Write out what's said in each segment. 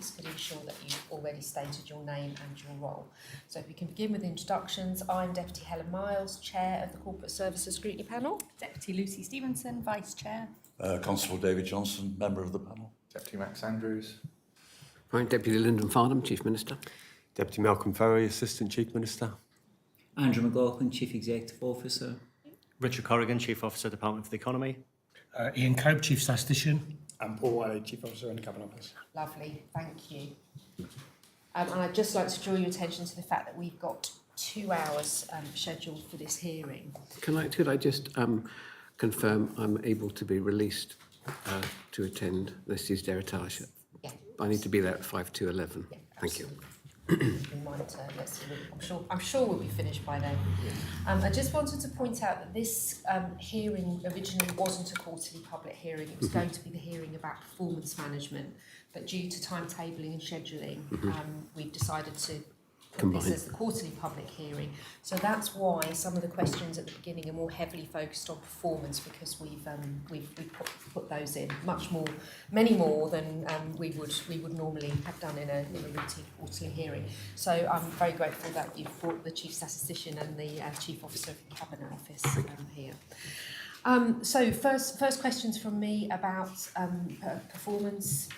colleagues could ensure that you've already stated your name and your role. So if we can begin with introductions, I'm Deputy Helen Miles, Chair of the Corporate Services Scrutiny Panel. Deputy Lucy Stevenson, Vice Chair. Constable David Johnson, member of the panel. Deputy Max Andrews. I'm Deputy Lyndon Farnham, Chief Minister. Deputy Malcolm Ferry, Assistant Chief Minister. Andrew McLaughlin, Chief Executive Officer. Richard Corrigan, Chief Officer, Department for the Economy. Ian Cope, Chief Statistician. And Paul Wiley, Chief Officer in the Cabinet Office. Lovely, thank you. And I'd just like to draw your attention to the fact that we've got 2 hours scheduled for this hearing. Could I just confirm I'm able to be released to attend this is Deretage? Yeah. I need to be there at 5 to 11. Yeah, Thank you. We might, I'm sure we'll be finished by then. I just wanted to point out that this hearing originally wasn't a quarterly public hearing. It was going to be the hearing about performance management, but due to timetabling and scheduling, we've decided to put this as the quarterly public hearing. So that's why some of the questions at the beginning are more heavily focused on performance, because we've put those in many more than we would normally have done in a routine quarterly hearing. So I'm very grateful that you've brought the Chief Statistician and the Chief Officer of the Cabinet Office here. So first questions from me about performance.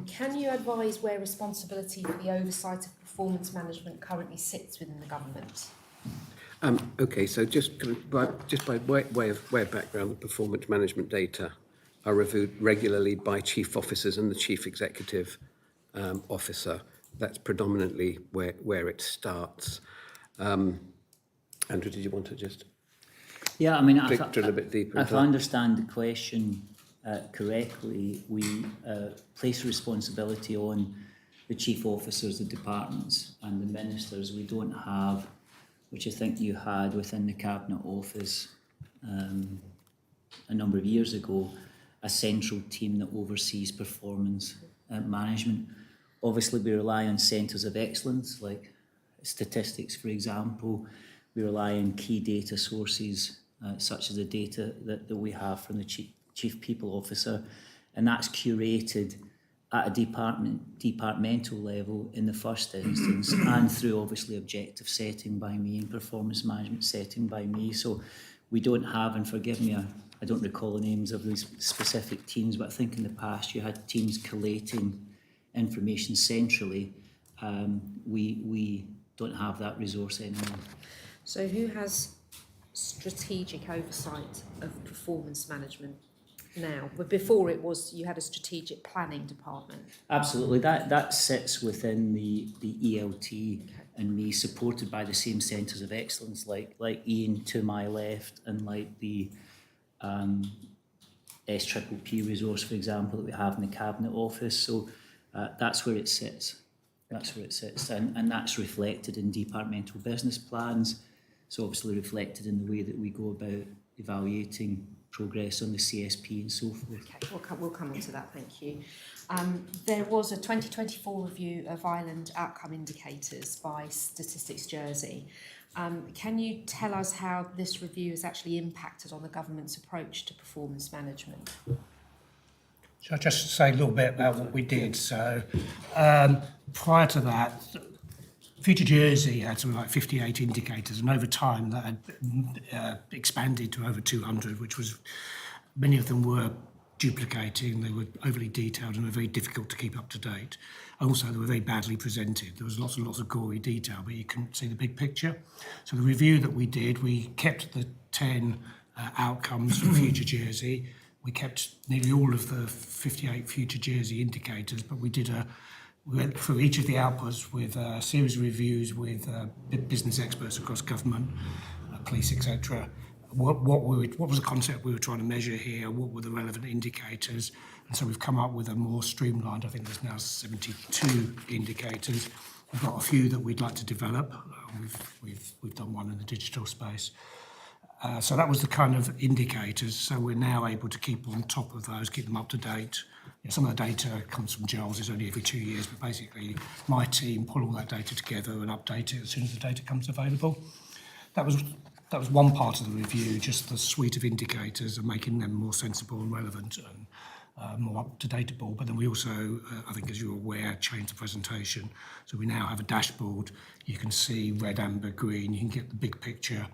Can you advise where responsibility for the oversight of performance management currently sits within the government? Okay, so just by way of background, the performance management data are reviewed regularly by chief officers and the chief executive officer. That's predominantly where it starts. Andrew, did you want to just Yeah, I mean, drill a bit deeper? If I understand the question correctly, we place responsibility on the chief officers of departments and the ministers. We don't have, which I think you had within the Cabinet Office a number of years ago, a central team that oversees performance management. Obviously, we rely on centres of excellence, like statistics, for example. We rely on key data sources, such as the data that we have from the Chief People Officer, and that's curated at a departmental level in the first instance, and through obviously objective setting by me and performance management setting by me. So we don't have, and forgive me, I don't recall the names of these specific teams, but I think in the past you had teams collating information centrally. We don't have that resource anymore. So who has strategic oversight of performance management now? But before it was, you had a strategic planning department. Absolutely, that sits within the ELT and me, supported by the same centres of excellence, like Ian to my left, and like the SPPP resource, for example, that we have in the Cabinet Office. So that's where it sits. That's where it sits, and that's reflected in departmental business plans. So obviously reflected in the way that we go about evaluating progress on the CSP and so forth. Okay, we'll come on to that, thank you. There was a 2024 review of Island outcome indicators by Statistics Jersey. Can you tell us how this review has actually impacted on the government's approach to performance management? Shall I just say a little bit about what we did? So prior to that, Future Jersey had something like 58 indicators, and over time that had expanded to over 200, which was, many of them were duplicating, they were overly detailed and were very difficult to keep up to date. Also, they were very badly presented. There was lots and lots of gory detail, but you couldn't see the big picture. So the review that we did, we kept the 10 outcomes from Future Jersey. We kept nearly all of the 58 Future Jersey indicators, but we went through each of the outputs with a series of reviews with business experts across government, police, etc. What was the concept we were trying to measure here? What were the relevant indicators? And so we've come up with a more streamlined, I think there's now 72 indicators. We've got a few that we'd like to develop. We've done one in the digital space. So that was the kind of indicators. So we're now able to keep on top of those, keep them up to date. Some of the data comes from Giles, it's only every 2 years, but basically my team pull all that data together and update it as soon as the data comes available. That was one part of the review, just the suite of indicators and making them more sensible and relevant. more up-to-date, but then we also, I think as you're aware, changed the presentation. So we now have a dashboard. You can see red, amber, green. You can get the big picture.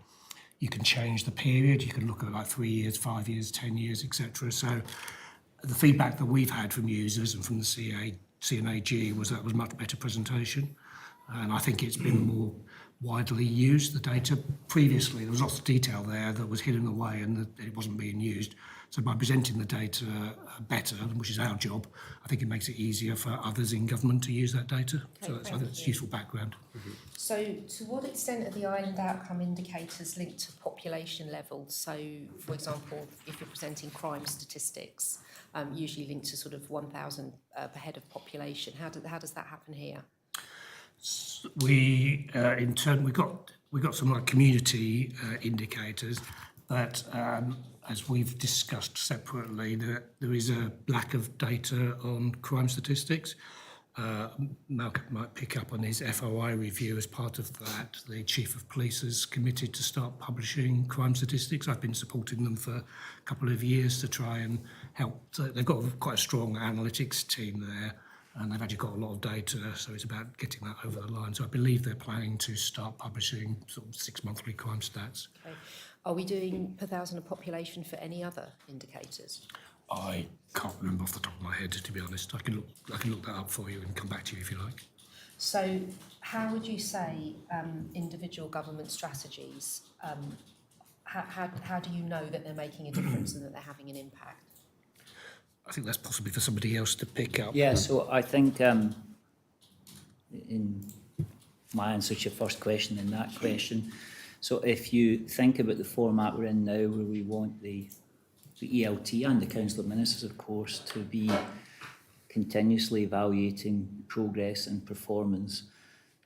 You can change the period. You can look at like 3 years, 5 years, 10 years, etc. So the feedback that we've had from users and from the CNAG was that was much better presentation. And I think it's been more widely used, the data. Previously, there was lots of detail there that was hidden away and that it wasn't being used. So by presenting the data better, which is our job, I think it makes it easier for others in government to use that data. Okay, So I think it's useful background. So to what extent are the island outcome indicators linked to population levels? So, for example, if you're presenting crime statistics, usually linked to sort of 1,000 per head of population, how does that happen here? We, in turn, we got some like community indicators, but as we've discussed separately, there is a lack of data on crime statistics. Malcolm might pick up on his FOI review. As part of that, the Chief of Police has committed to start publishing crime statistics. I've been supporting them for a couple of years to try and help. So they've got quite a strong analytics team there, and they've actually got a lot of data, so it's about getting that over the line. So I believe they're planning to start publishing sort of 6 monthly crime stats. Okay. Are we doing per thousand of population for any other indicators? I can't remember off the top of my head, to be honest. I can look that up for you and come back to you if you like. So how would you say individual government strategies, how do you know that they're making a difference and that they're having an impact? I think that's possibly for somebody else to pick up. Yeah, so I think in my answer to your first question and that question, so if you think about the format we're in now, where we want the ELT and the Council of Ministers, of course, to be continuously evaluating progress and performance,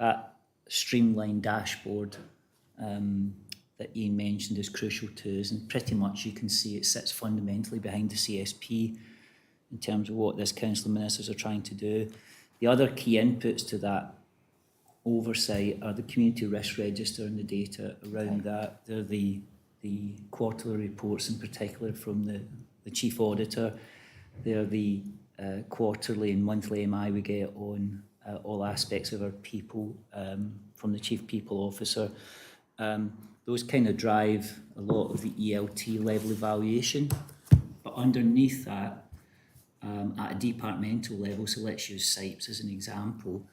that streamlined dashboard that Ian mentioned is crucial to us, and pretty much you can see it sits fundamentally behind the CSP in terms of what this Council of Ministers are trying to do. The other key inputs to that oversight are the community risk register and the data around that. They're the quarterly reports in particular from the Chief Auditor. They're the quarterly and monthly MI we get on all aspects of our people from the Chief People Officer. Those kind of drive a lot of the ELT level evaluation. But underneath that, at a departmental level, so let's use SIPES as an example,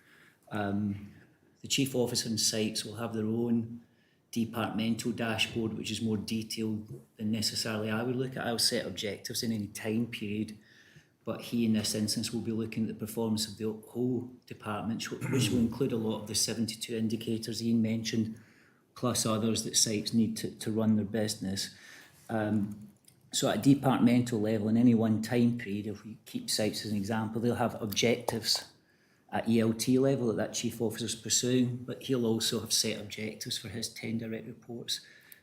the Chief Officer and SIPES will have their own departmental dashboard, which is more detailed than necessarily I would look at. I'll set objectives in any time period, but he in this instance will be looking at the performance of the whole department, which will include a lot of the 72 indicators Ian mentioned, plus others that SIPES need to run their business. So at a departmental level, in any one time period, if we keep SIPES as an example, they'll have objectives at ELT level that Chief Officer's pursuing, but he'll also have set objectives for his 10 direct reports.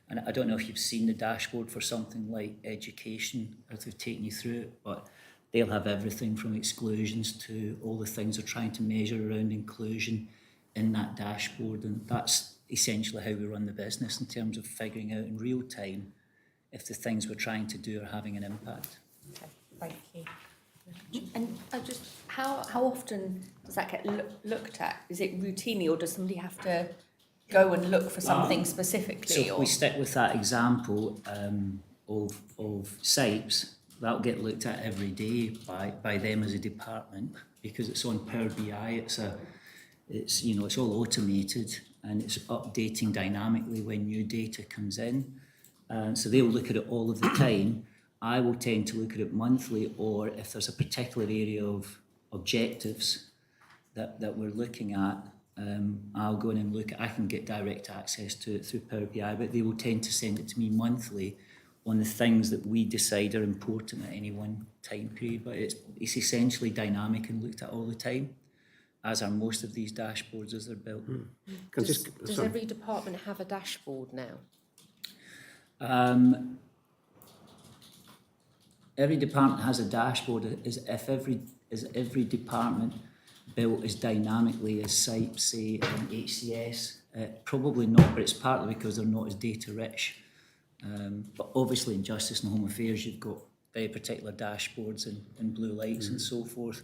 And I don't know if you've seen the dashboard for something like education, or if they've taken you through it, but they'll have everything from exclusions to all the things they're trying to measure around inclusion in that dashboard. And that's essentially how we run the business in terms of figuring out in real time if the things we're trying to do are having an impact. Okay, thank you. And just how often does that get looked at? Is it routinely, or does somebody have to go and look for something specifically? So if we stick with that example of SIPES, that'll get looked at every day by them as a department, because it's on Power BI. It's all automated and it's updating dynamically when new data comes in. So they'll look at it all of the time. I will tend to look at it monthly, or if there's a particular area of objectives that we're looking at, I'll go in and look at. I can get direct access to it through Power BI, but they will tend to send it to me monthly on the things that we decide are important at any one time period. But it's essentially dynamic and looked at all the time, as are most of these dashboards as they're built. Does every department have a dashboard now? Every department has a dashboard. Is every department built as dynamically as SIPES, say, and HCS? Probably not, but it's partly because they're not as data rich. But obviously in Justice and Home Affairs, you've got very particular dashboards and blue lights and so forth.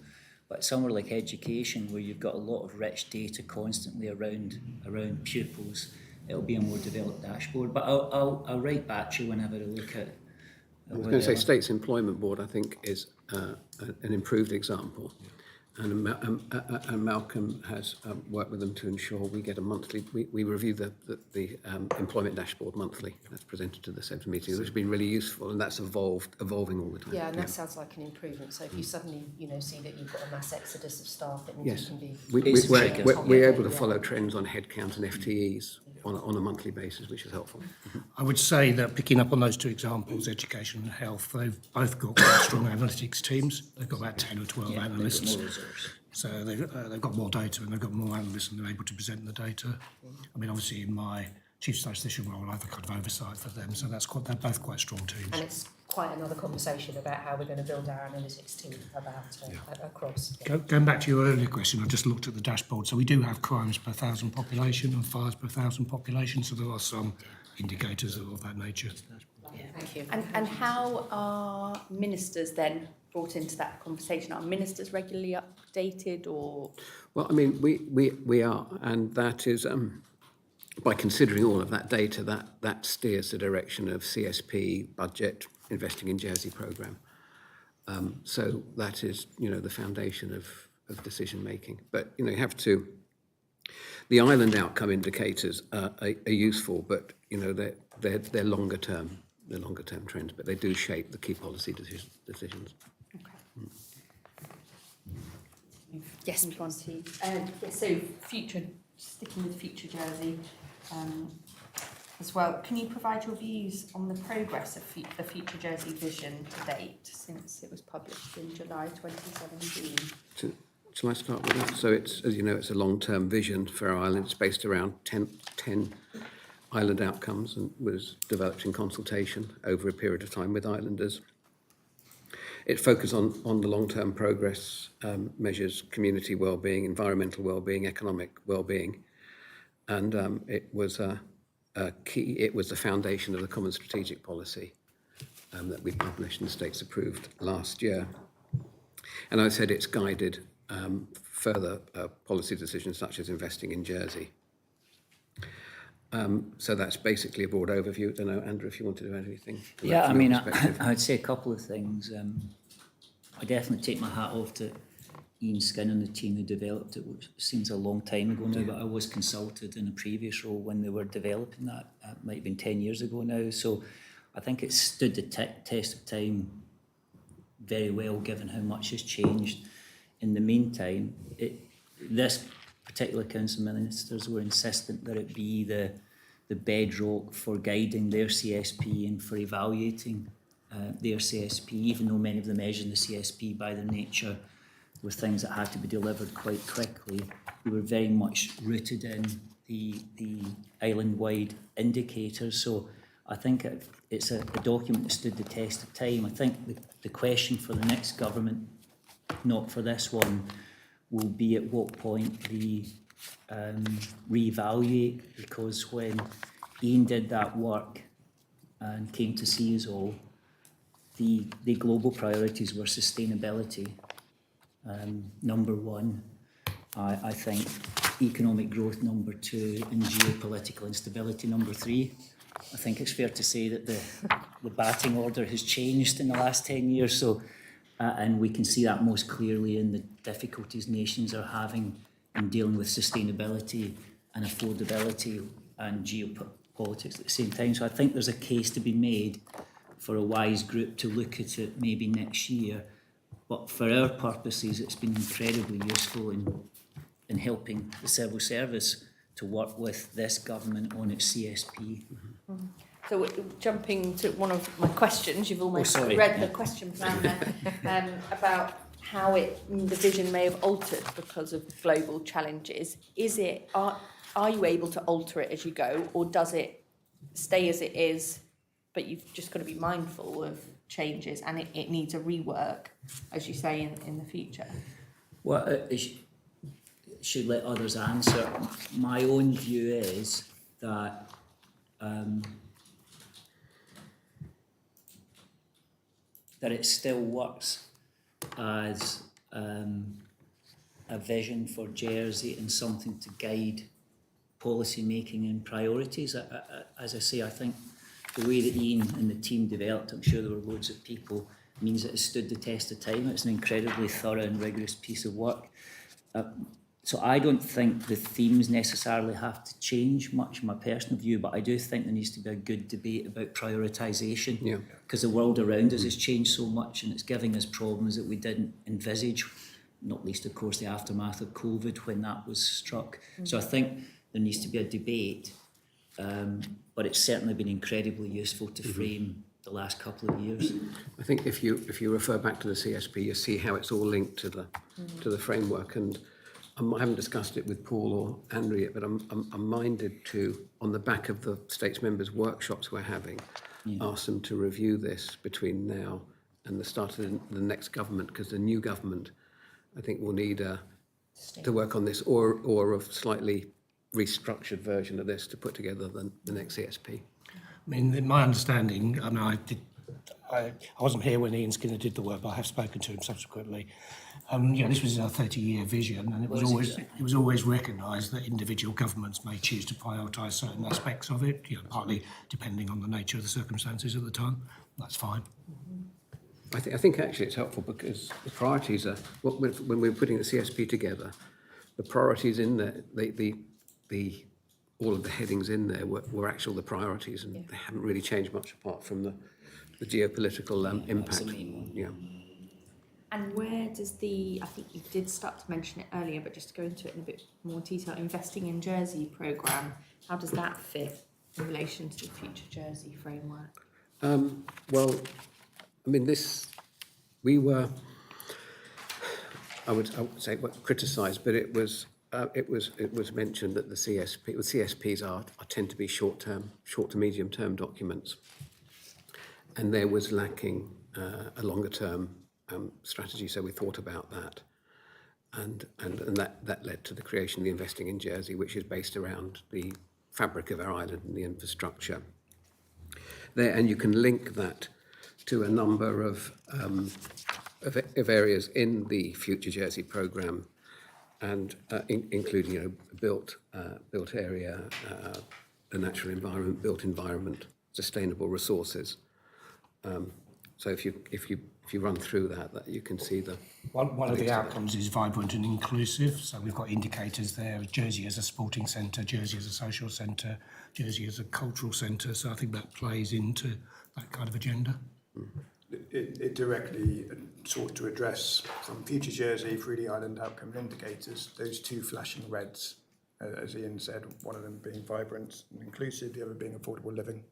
But somewhere like education, where you've got a lot of rich data constantly around pupils, it'll be a more developed dashboard. But I'll write back to you when I have a look at. I was going to say States Employment Board, I think, is an improved example. And Malcolm has worked with them to ensure we get a monthly, we review the employment dashboard monthly. That's presented to the SEBS meeting, which has been really useful, and that's evolving all the time. Yeah, and that sounds like an improvement. So if you suddenly, see that you've got a mass exodus of staff, it means Yes, you can be... we're able to follow trends on headcount and FTEs on a monthly basis, which is helpful. I would say that picking up on those two examples, education and health, they've both got quite strong analytics teams. They've got about 10 or 12 analysts. So they've got more data and they've got more analysts and they're able to present the data. I mean, obviously in my chief statistician role, I have a kind of oversight for them. So they're both quite strong teams. And it's quite another conversation about how we're going to build our analytics team across. Going back to your earlier question, I just looked at the dashboard. So we do have crimes per 1,000 population and fires per 1,000 population. So there are some indicators of that nature. Thank you. And how are ministers then brought into that conversation? Are ministers regularly updated or? Well, I mean, we are, and that is by considering all of that data, that steers the direction of CSP, budget, investing in Jersey programme. So that is, the foundation of decision making. But you have to. The island outcome indicators are useful, but they're longer term. They're longer term trends, but they do shape the key policy decisions. Okay. Yes, so sticking with Future Jersey as well, can you provide your views on the progress of the Future Jersey vision to date since it was published in July 2017? Shall I start with that? So it's, as you know, it's a long-term vision for our island. It's based around 10 island outcomes and was developed in consultation over a period of time with islanders. It focused on the long-term progress measures, community well-being, environmental well-being, economic well-being, and it was a key. It was the foundation of the Common Strategic Policy that we published and states approved last year. And I said it's guided further policy decisions such as investing in Jersey. So that's basically a broad overview. I don't know, Andrew, if you wanted to add anything. Yeah, I mean, I'd say a couple of things. I definitely take my hat off to Ian Skin and the team who developed it, which seems a long time ago now, but I was consulted in a previous role when they were developing that. It might have been 10 years ago now. So I think it stood the test of time very well, given how much has changed. In the meantime, this particular council ministers were insistent that it be the bedrock for guiding their CSP and for evaluating their CSP, even though many of the measures in the CSP by their nature were things that had to be delivered quite quickly. We were very much rooted in the island-wide indicators. So I think it's a document that stood the test of time. I think the question for the next government, not for this one, will be at what point they reevaluate, because when Ian did that work and came to see us all, the global priorities were sustainability, number one, I think economic growth number two, and geopolitical instability number three. I think it's fair to say that the batting order has changed in the last 10 years, so and we can see that most clearly in the difficulties nations are having in dealing with sustainability and affordability and geopolitics at the same time. So I think there's a case to be made for a wise group to look at it maybe next year. But for our purposes, it's been incredibly useful in helping the civil service to work with this government on its CSP. Mm-hmm. So jumping to one of my questions, you've almost read the question plan there, about how the vision may have altered because of global challenges. Are you able to alter it as you go, or does it stay as it is, but you've just got to be mindful of changes and it needs a rework, as you say, in the future? Well, I should let others answer. My own view is that that it still works as a vision for Jersey and something to guide policy making and priorities. As I say, I think the way that Ian and the team developed, I'm sure there were loads of people, means that it stood the test of time. It's an incredibly thorough and rigorous piece of work. So I don't think the themes necessarily have to change much, in my personal view, but I do think there needs to be a good debate about prioritisation, because the world around us has changed so much and it's giving us problems that we didn't envisage, not least, of course, the aftermath of COVID when that was struck. So I think there needs to be a debate, but it's certainly been incredibly useful to frame the last couple of years. I think if you refer back to the CSP, you see how it's all linked to the framework. And I haven't discussed it with Paul or Andrew yet, but I'm minded to, on the back of the States members' workshops we're having, ask them to review this between now and the start of the next government, because the new government, I think, will need to work on this, or a slightly restructured version of this to put together the next CSP. I mean, in my understanding, I mean, I wasn't here when Ian Skinner did the work, but I have spoken to him subsequently. This was a 30-year vision, and it was always recognised that individual governments may choose to prioritise certain aspects of it, partly depending on the nature of the circumstances at the time. That's fine. I think actually it's helpful because the priorities are, when we're putting the CSP together, the priorities in there, all of the headings in there were actually the priorities, and they haven't really changed much apart from the geopolitical impact. Yeah. And where does I think you did start to mention it earlier, but just to go into it in a bit more detail, Investing in Jersey programme, how does that fit in relation to the Future Jersey framework? Well, I mean, we were, I would say, criticised, but it was mentioned that the CSPs tend to be short to medium term documents, and there was lacking a longer term strategy. So we thought about that, and that led to the creation of the Investing in Jersey, which is based around the fabric of our island and the infrastructure there, and you can link that to a number of areas in the Future Jersey programme, and including built area, the natural environment, built environment, sustainable resources. So if you run through that you can see the one of the outcomes is vibrant and inclusive. So we've got indicators there: Jersey as a sporting centre, Jersey as a social centre, Jersey as a cultural centre. So I think that plays into that kind of agenda. It directly sought to address, from Future Jersey through the island outcome indicators, those two flashing reds, as Ian said, one of them being vibrant and inclusive, the other being affordable living.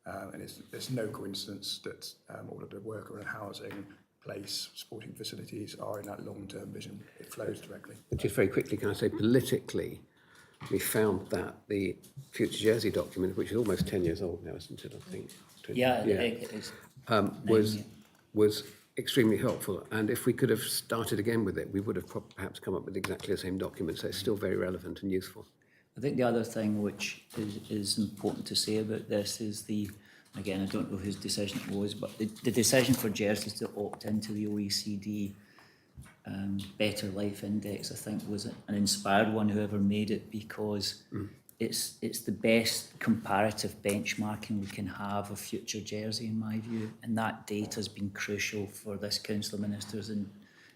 And it's no coincidence that all of the work around housing, place, sporting facilities are in that long-term vision. It flows directly. Just very quickly, can I say, politically, we found that the Future Jersey document, which is almost 10 years old now, isn't it, I think? It is. Was extremely helpful, and if we could have started again with it, we would have perhaps come up with exactly the same document, so it's still very relevant and useful. I think the other thing which is important to say about this is again, I don't know whose decision it was, but the decision for Jersey to opt into the OECD Better Life Index, I think, was an inspired one, whoever made it, because it's the best comparative benchmarking we can have of Future Jersey, in my view, and that data has been crucial for this Council of Ministers, and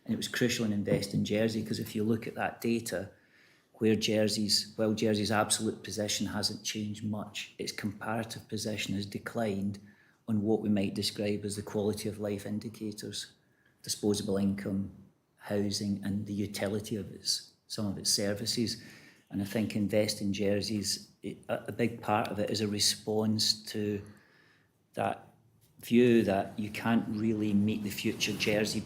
it was crucial in Invest in Jersey, because if you look at that data, while Jersey's absolute position hasn't changed much, its comparative position has declined on what we might describe as the quality of life indicators: disposable income, housing, and the utility of some of its services. And I think Invest in Jersey's, a big part of it is a response to that view that you can't really meet the Future Jersey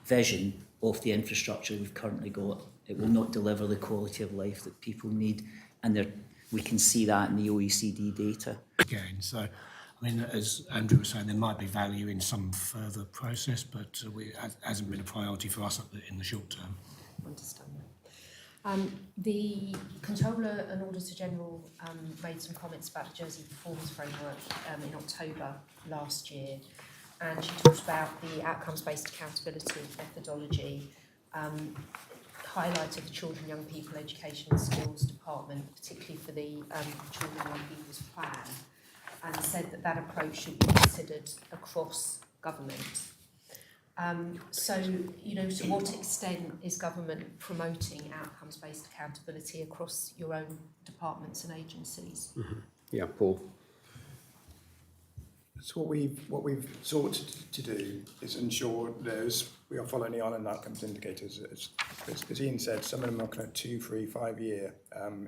vision of the infrastructure we've currently got. It will not deliver the quality of life that people need, and we can see that in the OECD data. Again, so I mean, as Andrew was saying, there might be value in some further process, but it hasn't been a priority for us in the short term. Understand that. The Controller and Auditor General made some comments about the Jersey Performance Framework in October last year. and she talked about the outcomes-based accountability methodology, highlighted the Children, Young People, Education and Skills Department, particularly for the Children, Young People's Plan, and said that that approach should be considered across government. So, you know, to what extent is government promoting outcomes-based accountability across your own departments and agencies? Mm-hmm. Yeah, Paul. So what we've sought to do is ensure we are following the island outcomes indicators. As Ian said, some of them are kind of 2, 3, 5 year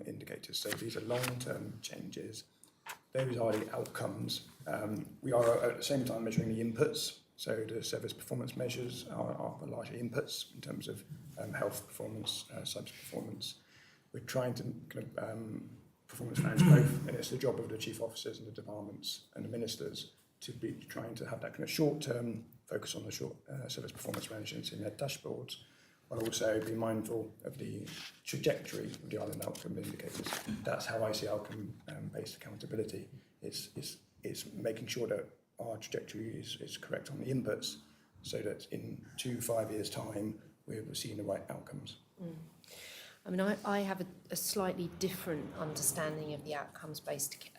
indicators. So these are long-term changes. Those are the outcomes. We are at the same time measuring the inputs. So the service performance measures are largely inputs in terms of health performance, subs performance. We're trying to kind of performance manage both, and it's the job of the chief officers and the departments and the ministers to be trying to have that kind of short-term focus on the short service performance management in their dashboards, while also be mindful of the trajectory of the island outcome indicators. That's how I see outcome-based accountability. It's making sure that our trajectory is correct on the inputs, so that in 2-5 years' time we're seeing the right outcomes. Mm. I mean, I have a slightly different understanding of the outcomes-based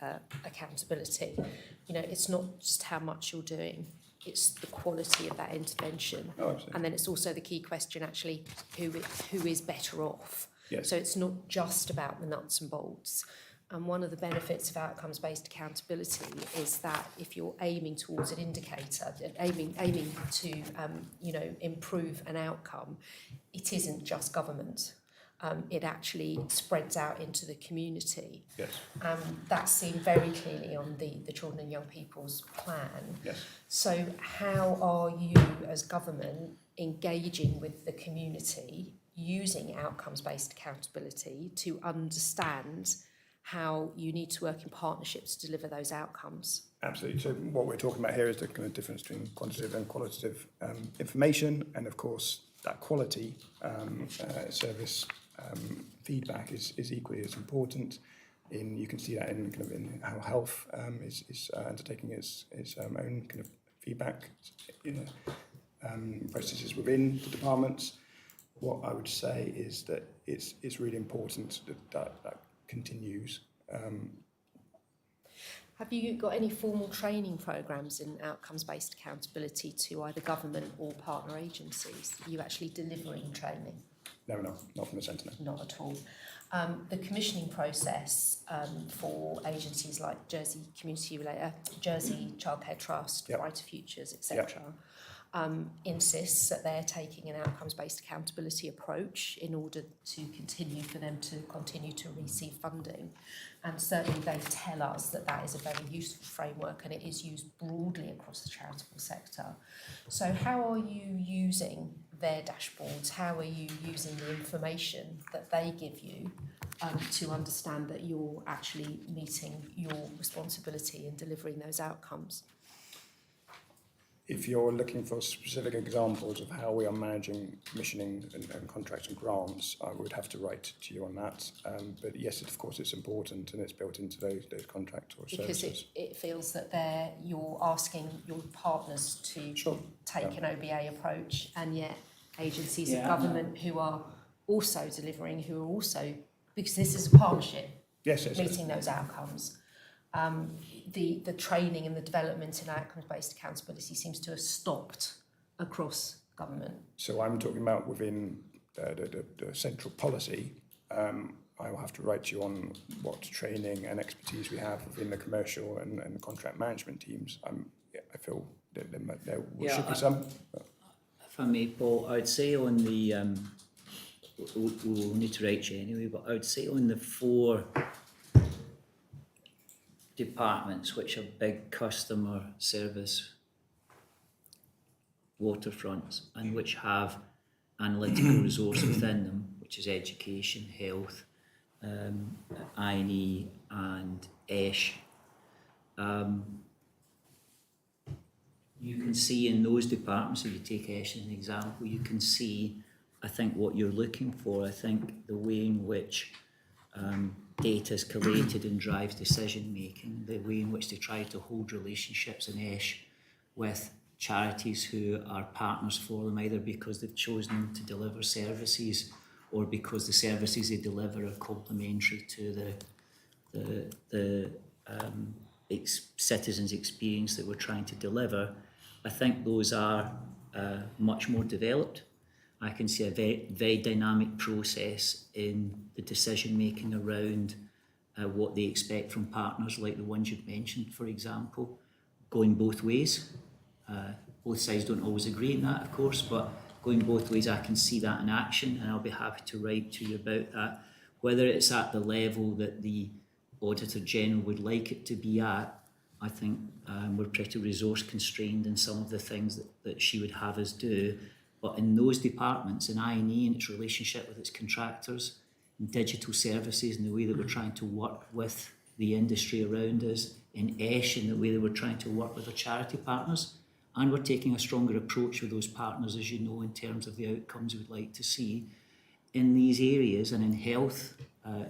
accountability. You know, it's not just how much you're doing, it's the quality of that intervention. Oh, absolutely. And then it's also the key question, actually, who is better off. Yes. So it's not just about the nuts and bolts. And one of the benefits of outcomes-based accountability is that if you're aiming towards an indicator, aiming to you know, improve an outcome, it isn't just government. It actually spreads out into the community. Yes. That's seen very clearly on the Children and Young People's Plan. Yes. So how are you as government engaging with the community using outcomes-based accountability to understand how you need to work in partnerships to deliver those outcomes? Absolutely. So what we're talking about here is the kind of difference between quantitative and qualitative information, and of course that quality service feedback is equally as important. You can see that in kind of in how health is undertaking its own kind of feedback processes within the departments. What I would say is that it's really important that continues. Have you got any formal training programs in outcomes-based accountability to either government or partner agencies? Are you actually delivering training? No, not from the centre. No. Not at all. The commissioning process for agencies like Jersey Jersey Childcare Trust, Yep. Brighter Futures, etc., insists that they're taking an outcomes-based accountability approach in order to continue to receive funding. And certainly they tell us that that is a very useful framework, and it is used broadly across the charitable sector. So how are you using their dashboards? How are you using the information that they give you to understand that you're actually meeting your responsibility in delivering those outcomes? If you're looking for specific examples of how we are managing commissioning and contracts and grants, I would have to write to you on that. But yes, of course, it's important, and it's built into those contracts or because services. it feels that you're asking your partners to take an OBA approach, and yet agencies of government who are also delivering, who are also, because this is a partnership, meeting those outcomes. The training and the development in outcomes-based accountability seems to have stopped across government. So I'm talking about within the central policy. I will have to write you on what training and expertise we have within the commercial and the contract management teams. I feel that there should be some. If I may, Paul, I would say on the, we'll need to write you anyway, but I would say on the 4 departments which are big customer service waterfronts and which have analytical resource within them, which is education, health, I&E and ESH. You can see in those departments, if you take ESH as an example, you can see, I think, what you're looking for. I think the way in which data is collated and drives decision making, the way in which they try to hold relationships in ESH with charities who are partners for them, either because they've chosen to deliver services or because the services they deliver are complementary to the citizens' experience that we're trying to deliver. I think those are much more developed. I can see a very dynamic process in the decision making around what they expect from partners like the ones you've mentioned, for example, going both ways. Both sides don't always agree in that, of course, but going both ways, I can see that in action, and I'll be happy to write to you about that. Whether it's at the level that the Auditor General would like it to be at, I think we're pretty resource constrained in some of the things that she would have us do. But in those departments, in I&E and its relationship with its contractors, in digital services and the way that we're trying to work with the industry around us, in ESH and the way that we're trying to work with our charity partners, and we're taking a stronger approach with those partners, as you know, in terms of the outcomes we'd like to see. In these areas and in health,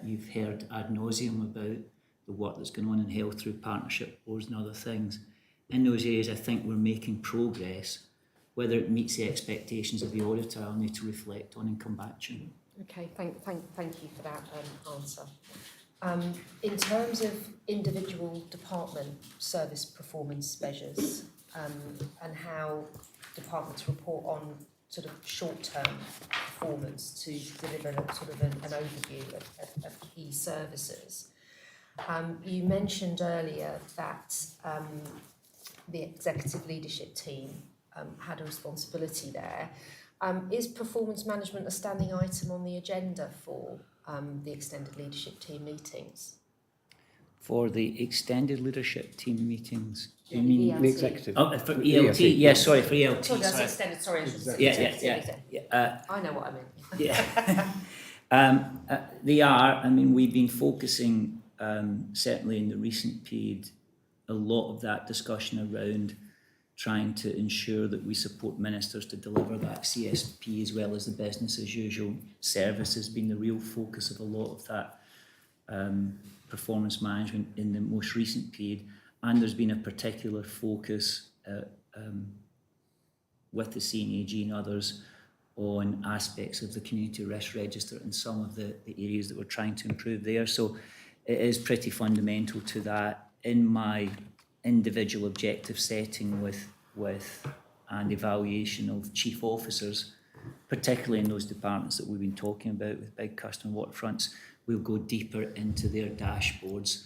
you've heard ad nauseum about the work that's going on in health through partnership boards and other things. In those areas, I think we're making progress. Whether it meets the expectations of the auditor, I'll need to reflect on and come back to you. Okay, thank you for that answer. In terms of individual department service performance measures and how departments report on sort of short-term performance to deliver sort of an overview of key services, you mentioned earlier that the executive leadership team had a responsibility there. Is performance management a standing item on the agenda for the extended leadership team meetings? For the extended leadership team meetings, Yeah, you mean? ELT. The executive. Oh, for ELT, yes, sorry, for ELT. Sorry, that's sorry. extended, sorry, I should say. Yeah. I know what I meant. Yeah. They are. I mean, we've been focusing, certainly in the recent period, a lot of that discussion around trying to ensure that we support ministers to deliver that CSP as well as the business as usual service has been the real focus of a lot of that performance management in the most recent period. And there's been a particular focus with the CNAG and others on aspects of the community risk register and some of the areas that we're trying to improve there. So it is pretty fundamental to that. In my individual objective setting with and evaluation of chief officers, particularly in those departments that we've been talking about with big customer waterfronts, we'll go deeper into their dashboards.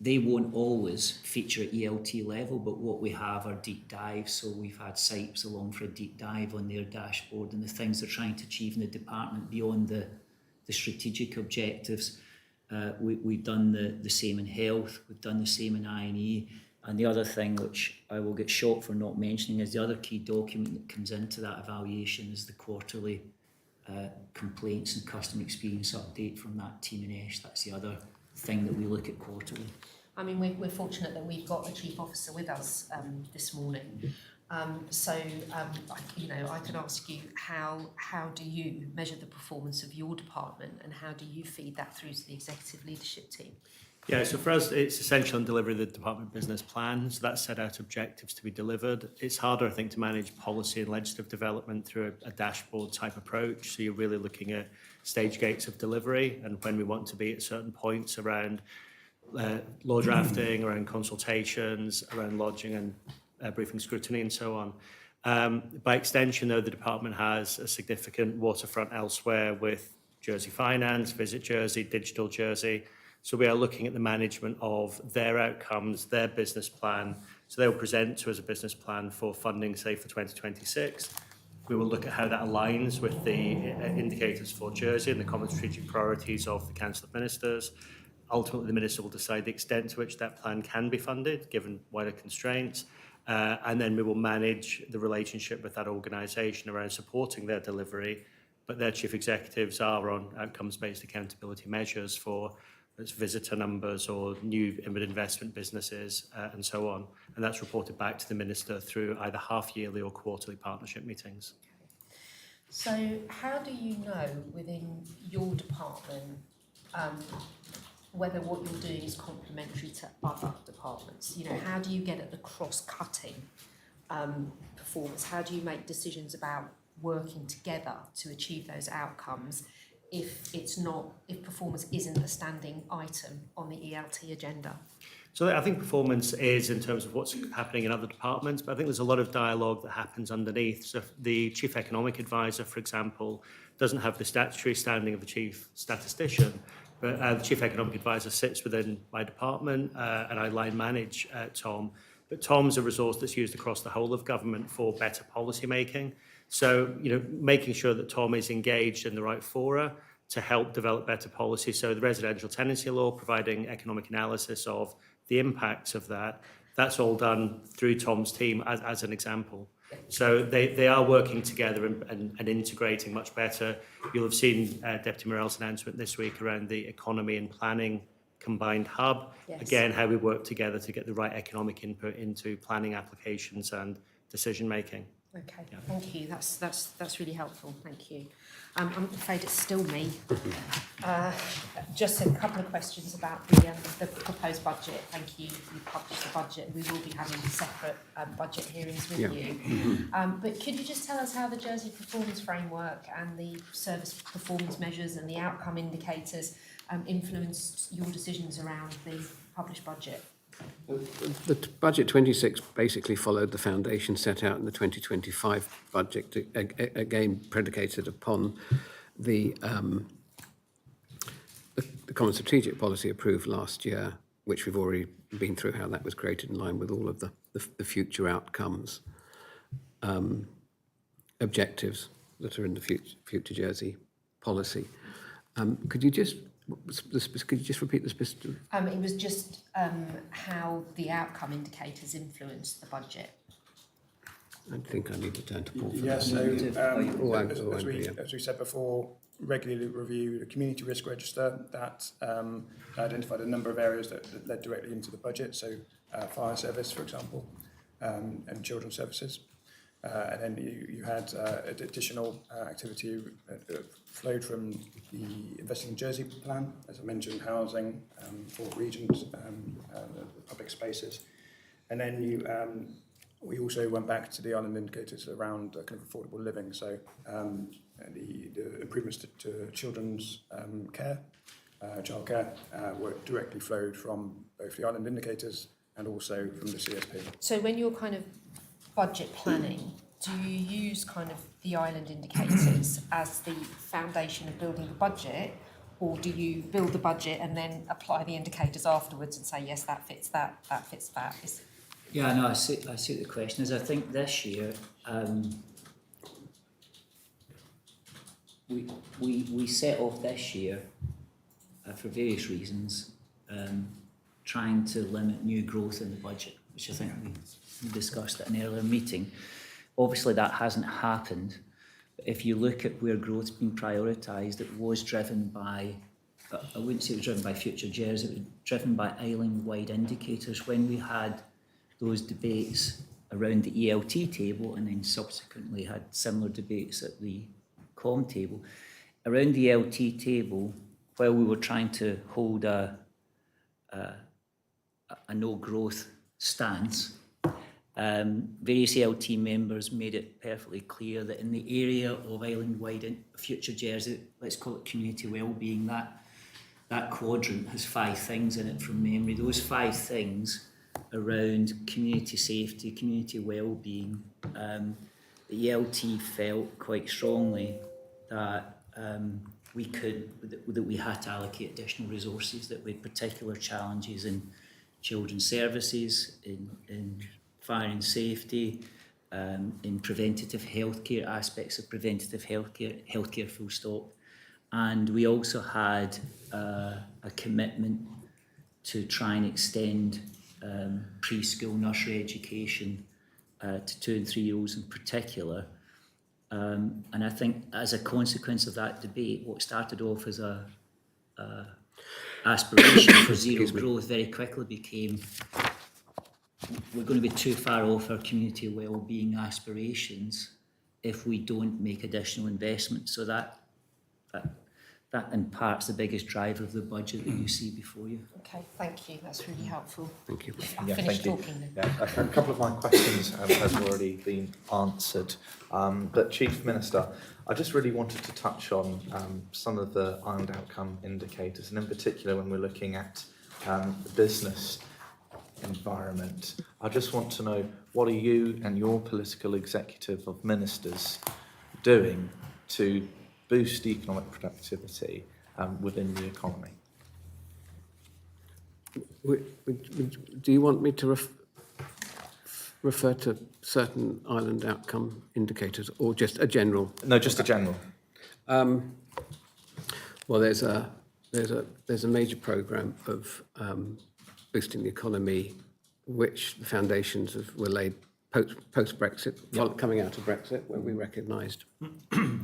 They won't always feature at ELT level, but what we have are deep dives. So we've had SIPES along for a deep dive on their dashboard and the things they're trying to achieve in the department beyond the strategic objectives. We've done the same in health, we've done the same in I&E. And the other thing, which I will get shot for not mentioning, is the other key document that comes into that evaluation is the quarterly complaints and customer experience update from that team in ESH. That's the other thing that we look at quarterly. I mean, we're fortunate that we've got a chief officer with us this morning. I could ask you, how do you measure the performance of your department and how do you feed that through to the executive leadership team? Yeah, so for us, it's essential in delivering the department business plan. So that set out objectives to be delivered. It's harder, I think, to manage policy and legislative development through a dashboard type approach. So you're really looking at stage gates of delivery and when we want to be at certain points around law drafting, around consultations, around lodging and briefing scrutiny and so on. By extension, though, the department has a significant waterfront elsewhere with Jersey Finance, Visit Jersey, Digital Jersey. So we are looking at the management of their outcomes, their business plan. So they will present to us a business plan for funding, say, for 2026. We will look at how that aligns with the indicators for Jersey and the common strategic priorities of the Council of Ministers. Ultimately, the Minister will decide the extent to which that plan can be funded, given wider constraints. And then we will manage the relationship with that organisation around supporting their delivery. But their chief executives are on outcomes-based accountability measures for its visitor numbers or new investment businesses and so on. And that's reported back to the Minister through either half-yearly or quarterly partnership meetings. So how do you know within your department whether what you're doing is complementary to other departments. You know, how do you get at the cross-cutting performance? How do you make decisions about working together to achieve those outcomes if performance isn't a standing item on the ELT agenda? So I think performance is in terms of what's happening in other departments, but I think there's a lot of dialogue that happens underneath. So the Chief Economic Advisor, for example, doesn't have the statutory standing of the Chief Statistician, but the Chief Economic Advisor sits within my department and I line manage Tom. But Tom's a resource that's used across the whole of government for better policy making. So, you know, making sure that Tom is engaged in the right fora to help develop better policy. So the residential tenancy law, providing economic analysis of the impacts of that, that's all done through Tom's team as an example. So they are working together and integrating much better. You'll have seen Deputy Morell's announcement this week around the economy and planning combined hub. Yes. Again, how we work together to get the right economic input into planning applications and decision making. Okay, thank you. That's really helpful. Thank you. I'm afraid it's still me. Just a couple of questions about the proposed budget. Thank you. You published the budget. We will be having separate budget hearings with you. But could you just tell us how the Jersey Performance Framework and the service performance measures and the outcome indicators influenced your decisions around the published budget? The budget 26 basically followed the foundation set out in the 2025 budget, again predicated upon the Common Strategic Policy approved last year, which we've already been through how that was created in line with all of the future outcomes, objectives that are in the future Jersey policy. Could you just repeat the specific? It was just how the outcome indicators influenced the budget. I think I need to turn to Paul for Yes, that. so as we said before, regularly review the community risk register that identified a number of areas that led directly into the budget, so fire service, for example, and children's services. And then you had additional activity flowed from the Investing in Jersey plan, as I mentioned, housing, for regions, public spaces. And then we also went back to the island indicators around kind of affordable living. So the improvements to children's care, childcare, were directly flowed from both the island indicators and also from the CSP. So when you're kind of budget planning, do you use kind of the island indicators as the foundation of building the budget, or do you build the budget and then apply the indicators afterwards and say, yes, that fits that, that fits that? Yeah, no, I see what the question is. I think this year we set off this year for various reasons, trying to limit new growth in the budget, which I think we discussed at an earlier meeting. Obviously, that hasn't happened. But if you look at where growth's been prioritised, it was driven by, I wouldn't say it was driven by Future Jersey, it was driven by island-wide indicators. When we had those debates around the ELT table and then subsequently had similar debates at the COM table, around the ELT table, while we were trying to hold a no-growth stance, various ELT members made it perfectly clear that in the area of island-wide Future Jersey, let's call it community wellbeing, that quadrant has 5 things in it from memory. Those 5 things around community safety, community wellbeing, the ELT felt quite strongly that we had to allocate additional resources, that we had particular challenges in children's services, in fire and safety, in preventative healthcare, aspects of preventative healthcare full stop. And we also had a commitment to try and extend preschool nursery education to 2 and 3-year-olds in particular. And I think as a consequence of that debate, what started off as a aspiration for zero growth very quickly became, we're going to be too far off our community wellbeing aspirations if we don't make additional investment. So that that in part's the biggest driver of the budget that you see before you. Okay, thank you. That's really helpful. Thank you. I've Yeah, finished thank you. talking then. Yeah, a couple of my questions have already been answered. But Chief Minister, I just really wanted to touch on some of the island outcome indicators, and in particular when we're looking at the business environment. I just want to know, what are you and your political executive of ministers doing to boost economic productivity within the economy? Do you want me to refer to certain island outcome indicators or just a general? No, just a general. Well, there's a major programme of boosting the economy, which the foundations were laid post-Brexit, coming out of Brexit, when we recognised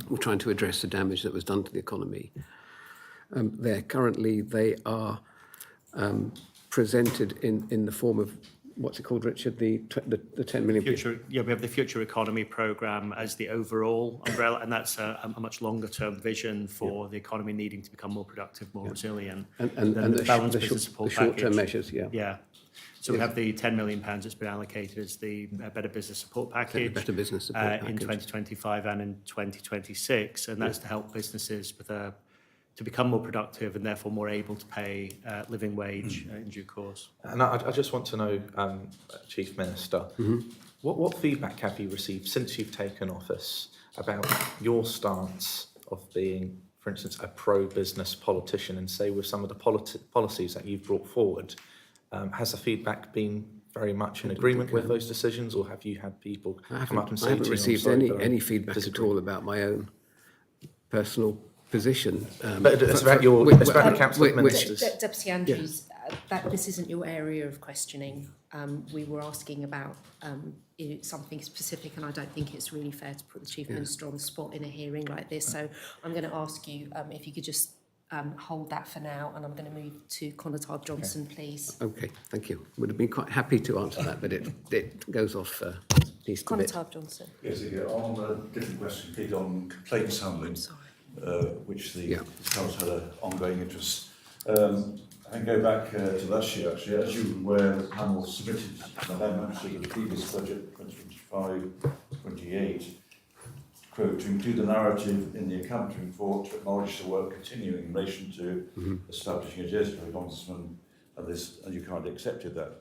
we're trying to address the damage that was done to the economy. They are presented in the form of, what's it called, Richard? The 10 million. We have the Future Economy Programme as the overall umbrella, and that's a much longer term vision for the economy needing to become more productive, more resilient. And the balanced business support short-term package. measures, yeah. Yeah. So we have the £10 million that's been allocated as the Better Business Support Package. Better Business Support in Package. 2025 and in 2026, and that's to help businesses with to become more productive and therefore more able to pay living wage in due course. And I just want to know, Chief Minister, what feedback have you received since you've taken office about your stance of being, for instance, a pro-business politician, and say with some of the policies that you've brought forward? Has the feedback been very much in agreement with those decisions, or have you had people come up and say to you, I haven't received any feedback at all about my own personal position. But it's about the Council of Ministers. Deputy Andrews, this isn't your area of questioning. We were asking about something specific, and I don't think it's really fair to put the Chief Minister on the spot in a hearing like this. So I'm going to ask you if you could just hold that for now, and I'm going to move to Conatard Johnson, please. Okay, thank you. Would have been quite happy to answer that, but it goes off piece to bit. Conatard Johnson. Yes, again, on a different question, Pete, on complaints handling, which the Council had an ongoing interest. I can go back to last year, actually. As you were aware, the panel submitted an amendment to the previous budget, 2025-28, quote, to include a narrative in the accompanying report to acknowledge the work continuing in relation to establishing a Jersey Code Ombudsman, and you kindly accepted that.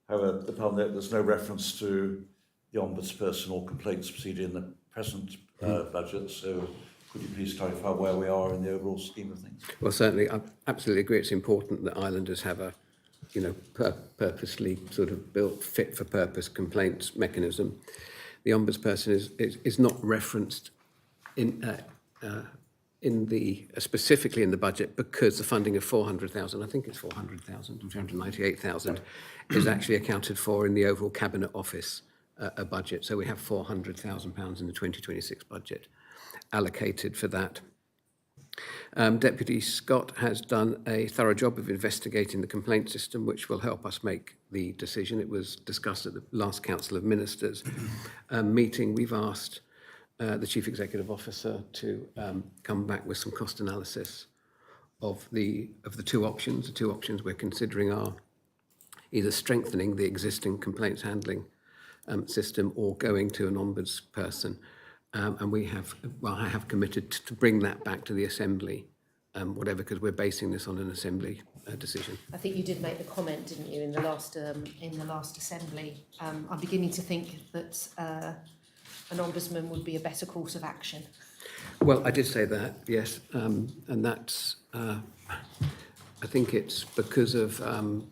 However, the panel, there's no reference to the ombudsperson or complaints procedure in the present budget, so could you please clarify where we are in the overall scheme of things? Well, certainly, I absolutely agree. It's important that islanders have a, purposely sort of built, fit-for-purpose complaints mechanism. The ombudsperson is not referenced specifically in the budget, because the funding of 400,000, I think it's 400,000, 398,000, is actually accounted for in the overall Cabinet Office a budget. So we have £400,000 in the 2026 budget allocated for that. Deputy Scott has done a thorough job of investigating the complaint system, which will help us make the decision. It was discussed at the last Council of Ministers meeting. We've asked the Chief Executive Officer to come back with some cost analysis of the two options. The two options we're considering are either strengthening the existing complaints handling system or going to an ombudsperson. And I have committed to bring that back to the Assembly, because we're basing this on an Assembly decision. I think you did make the comment, didn't you, in the last Assembly? I'm beginning to think that an ombudsman would be a better course of action. Well, I did say that, yes, and that's. I think it's because of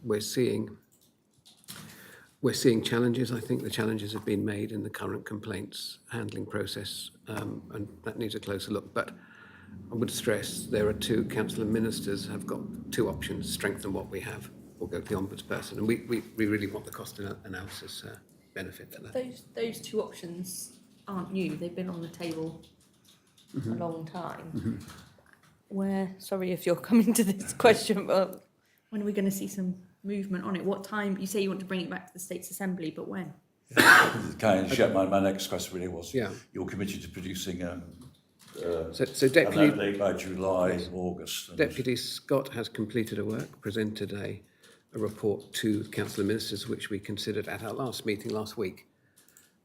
we're seeing challenges. I think the challenges have been made in the current complaints handling process, and that needs a closer look. But I would stress there are two Council of Ministers have got two options: strengthen what we have, or go to the ombudsperson. And we really want the cost analysis benefit for that. Those two options aren't new. They've been on the table a long time. Sorry if you're coming to this question, but when are we going to see some movement on it? What time? You say you want to bring it back to the States Assembly, but when? Can I interject? My next question really was, Yeah. you're committed to producing So an Deputy, update by July, August. And Deputy Scott has completed a work, presented a report to Council of Ministers, which we considered at our last meeting last week.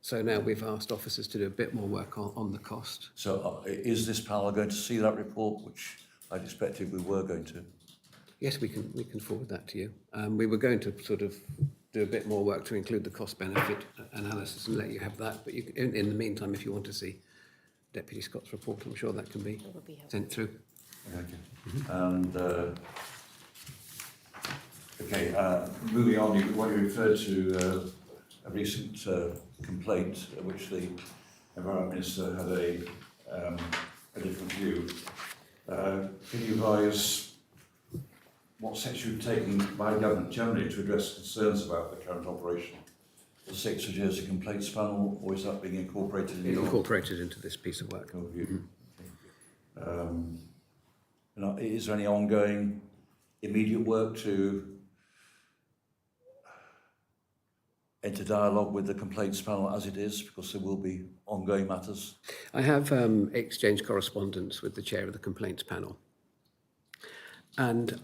So now we've asked officers to do a bit more work on the cost. So is this panel going to see that report, which I'd expected we were going to? Yes, we can forward that to you. We were going to sort of do a bit more work to include the cost-benefit analysis and let you have that. But you, in the meantime, if you want to see Deputy Scott's report, I'm sure that can be sent through. Okay. And moving on, you referred to a recent complaint which the Environment Minister had a different view. Can you advise what steps you've taken by government generally to address concerns about the current operation of the 6 Jersey Complaints Panel, or is that being incorporated in Incorporated into this piece of work. Is there any ongoing immediate work to enter dialogue with the Complaints Panel as it is, because there will be ongoing matters? I have exchanged correspondence with the chair of the Complaints Panel. And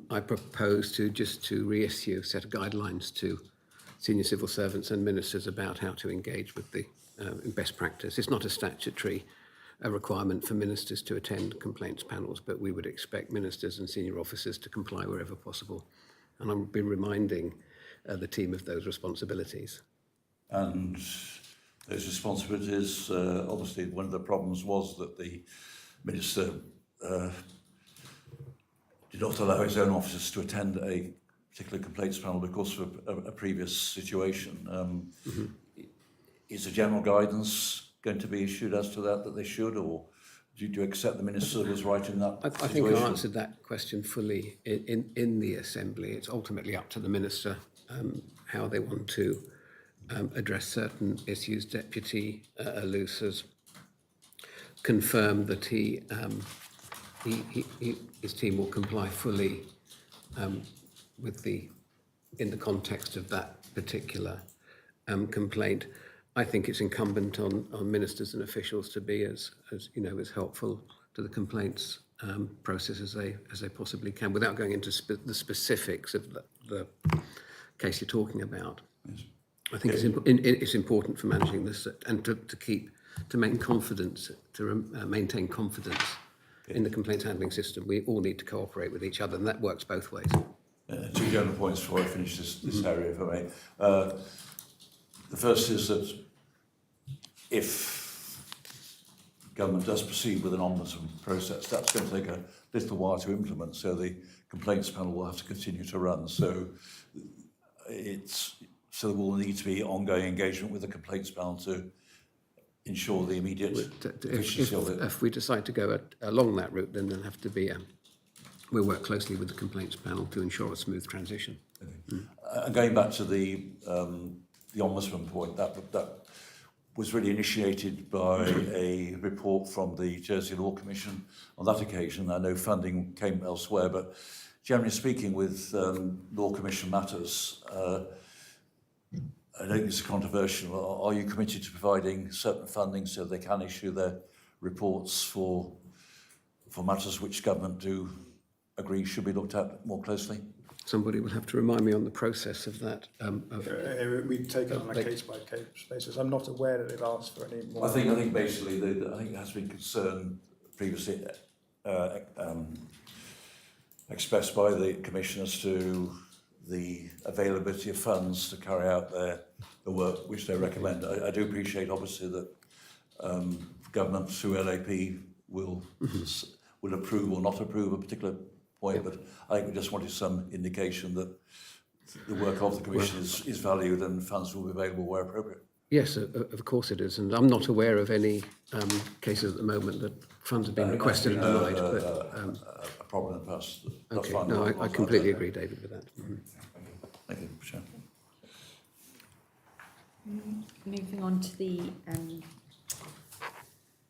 I propose to reissue a set of guidelines to senior civil servants and ministers about how to engage with the best practice. It's not a statutory requirement for ministers to attend complaints panels, but we would expect ministers and senior officers to comply wherever possible. And I'll be reminding the team of those responsibilities. And those responsibilities, obviously one of the problems was that the minister did not allow his own officers to attend a particular complaints panel because of a previous situation. Is a general guidance going to be issued as to that they should, or do you accept the minister was right in that I think I answered that question fully in the Assembly. It's ultimately up to the minister how they want to address certain issues. Deputy Luce has confirmed that his team will comply fully in the context of that particular complaint. I think it's incumbent on ministers and officials to be as helpful to the complaints process as they possibly can, without going into the specifics of the case you're talking about. Yes. I think it's important for managing this and to maintain confidence in the complaints handling system. We all need to cooperate with each other, and that works both ways. 2 general points before I finish this area, if I may. The first is that if government does proceed with an ombudsman process, that's going to take a little while to implement, so the complaints panel will have to continue to run. So there will need to be ongoing engagement with the complaints panel to ensure the immediate efficiency of it. If we decide to go along that route, then there'll have to be we'll work closely with the complaints panel to ensure a smooth transition. Okay. Going back to the ombudsman point, that was really initiated by a report from the Jersey Law Commission. On that occasion, I know funding came elsewhere, but generally speaking, with Law Commission matters, I don't think it's controversial. Are you committed to providing certain funding so they can issue their reports for matters which government do agree should be looked at more closely? Somebody will have to remind me on the process of that. We take it on a case-by-case basis. I'm not aware that they've asked for any more. I think basically, I think there has been concern previously expressed by the Commission as to the availability of funds to carry out the work which they recommend. I do appreciate, obviously, that government through LAP will approve or not approve a particular point, but I think we just wanted some indication that the work of the Commission is valued and funds will be available where appropriate. Yes, of course it is, and I'm not aware of any cases at the moment that funds have been requested and denied. A problem in the past. Okay, no, I completely agree, David, with that. Thank you, Chair. Moving on to the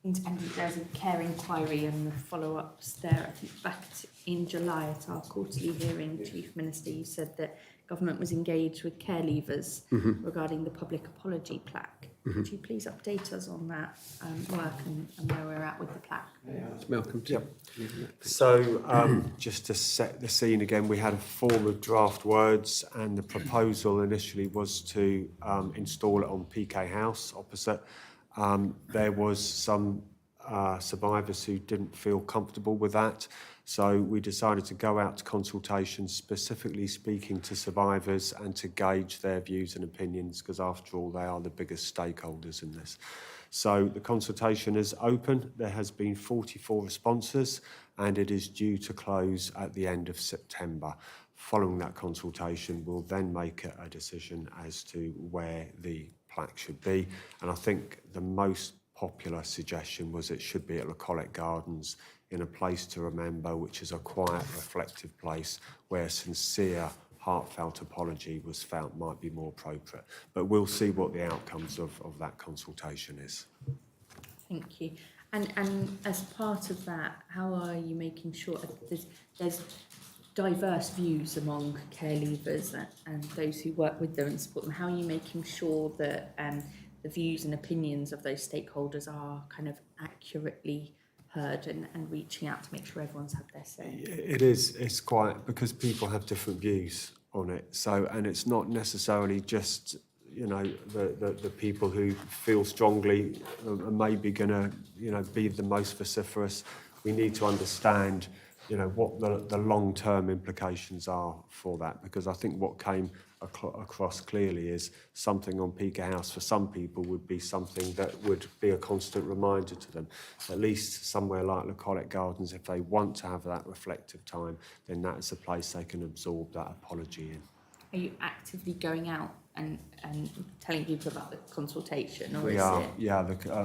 Independent Housing Care Inquiry and the follow-ups there. I think back in July at our quarterly hearing, Chief Minister, you said that government was engaged with care leavers regarding the public apology plaque. Could you please update us on that work and where we're at with the plaque? Malcolm, Yep. So just to set the scene again, we had a form of draft words, and the proposal initially was to install it on PK House opposite. There was some survivors who didn't feel comfortable with that, so we decided to go out to consultation, specifically speaking to survivors and to gauge their views and opinions, because after all, they are the biggest stakeholders in this. So the consultation is open. There has been 44 responses, and it is due to close at the end of September. Following that consultation, we'll then make a decision as to where the plaque should be. And I think the most popular suggestion was it should be at Collet Gardens, in a place to remember, which is a quiet, reflective place where sincere, heartfelt apology was felt might be more appropriate. But we'll see what the outcomes of that consultation is. Thank you. And as part of that, how are you making sure there's diverse views among care leavers and those who work with them and support them? How are you making sure that the views and opinions of those stakeholders are kind of accurately heard and reaching out to make sure everyone's had their say? It's quite, because people have different views on it. So, and it's not necessarily just, you know, the people who feel strongly are maybe going to, you know, be the most vociferous. We need to understand, you know, what the long-term implications are for that, because I think what came across clearly is something on PK House for some people would be something that would be a constant reminder to them. At least somewhere like Collet Gardens, if they want to have that reflective time, then that is a place they can absorb that apology in. Are you actively going out and telling people about the consultation, or We is are, it? yeah,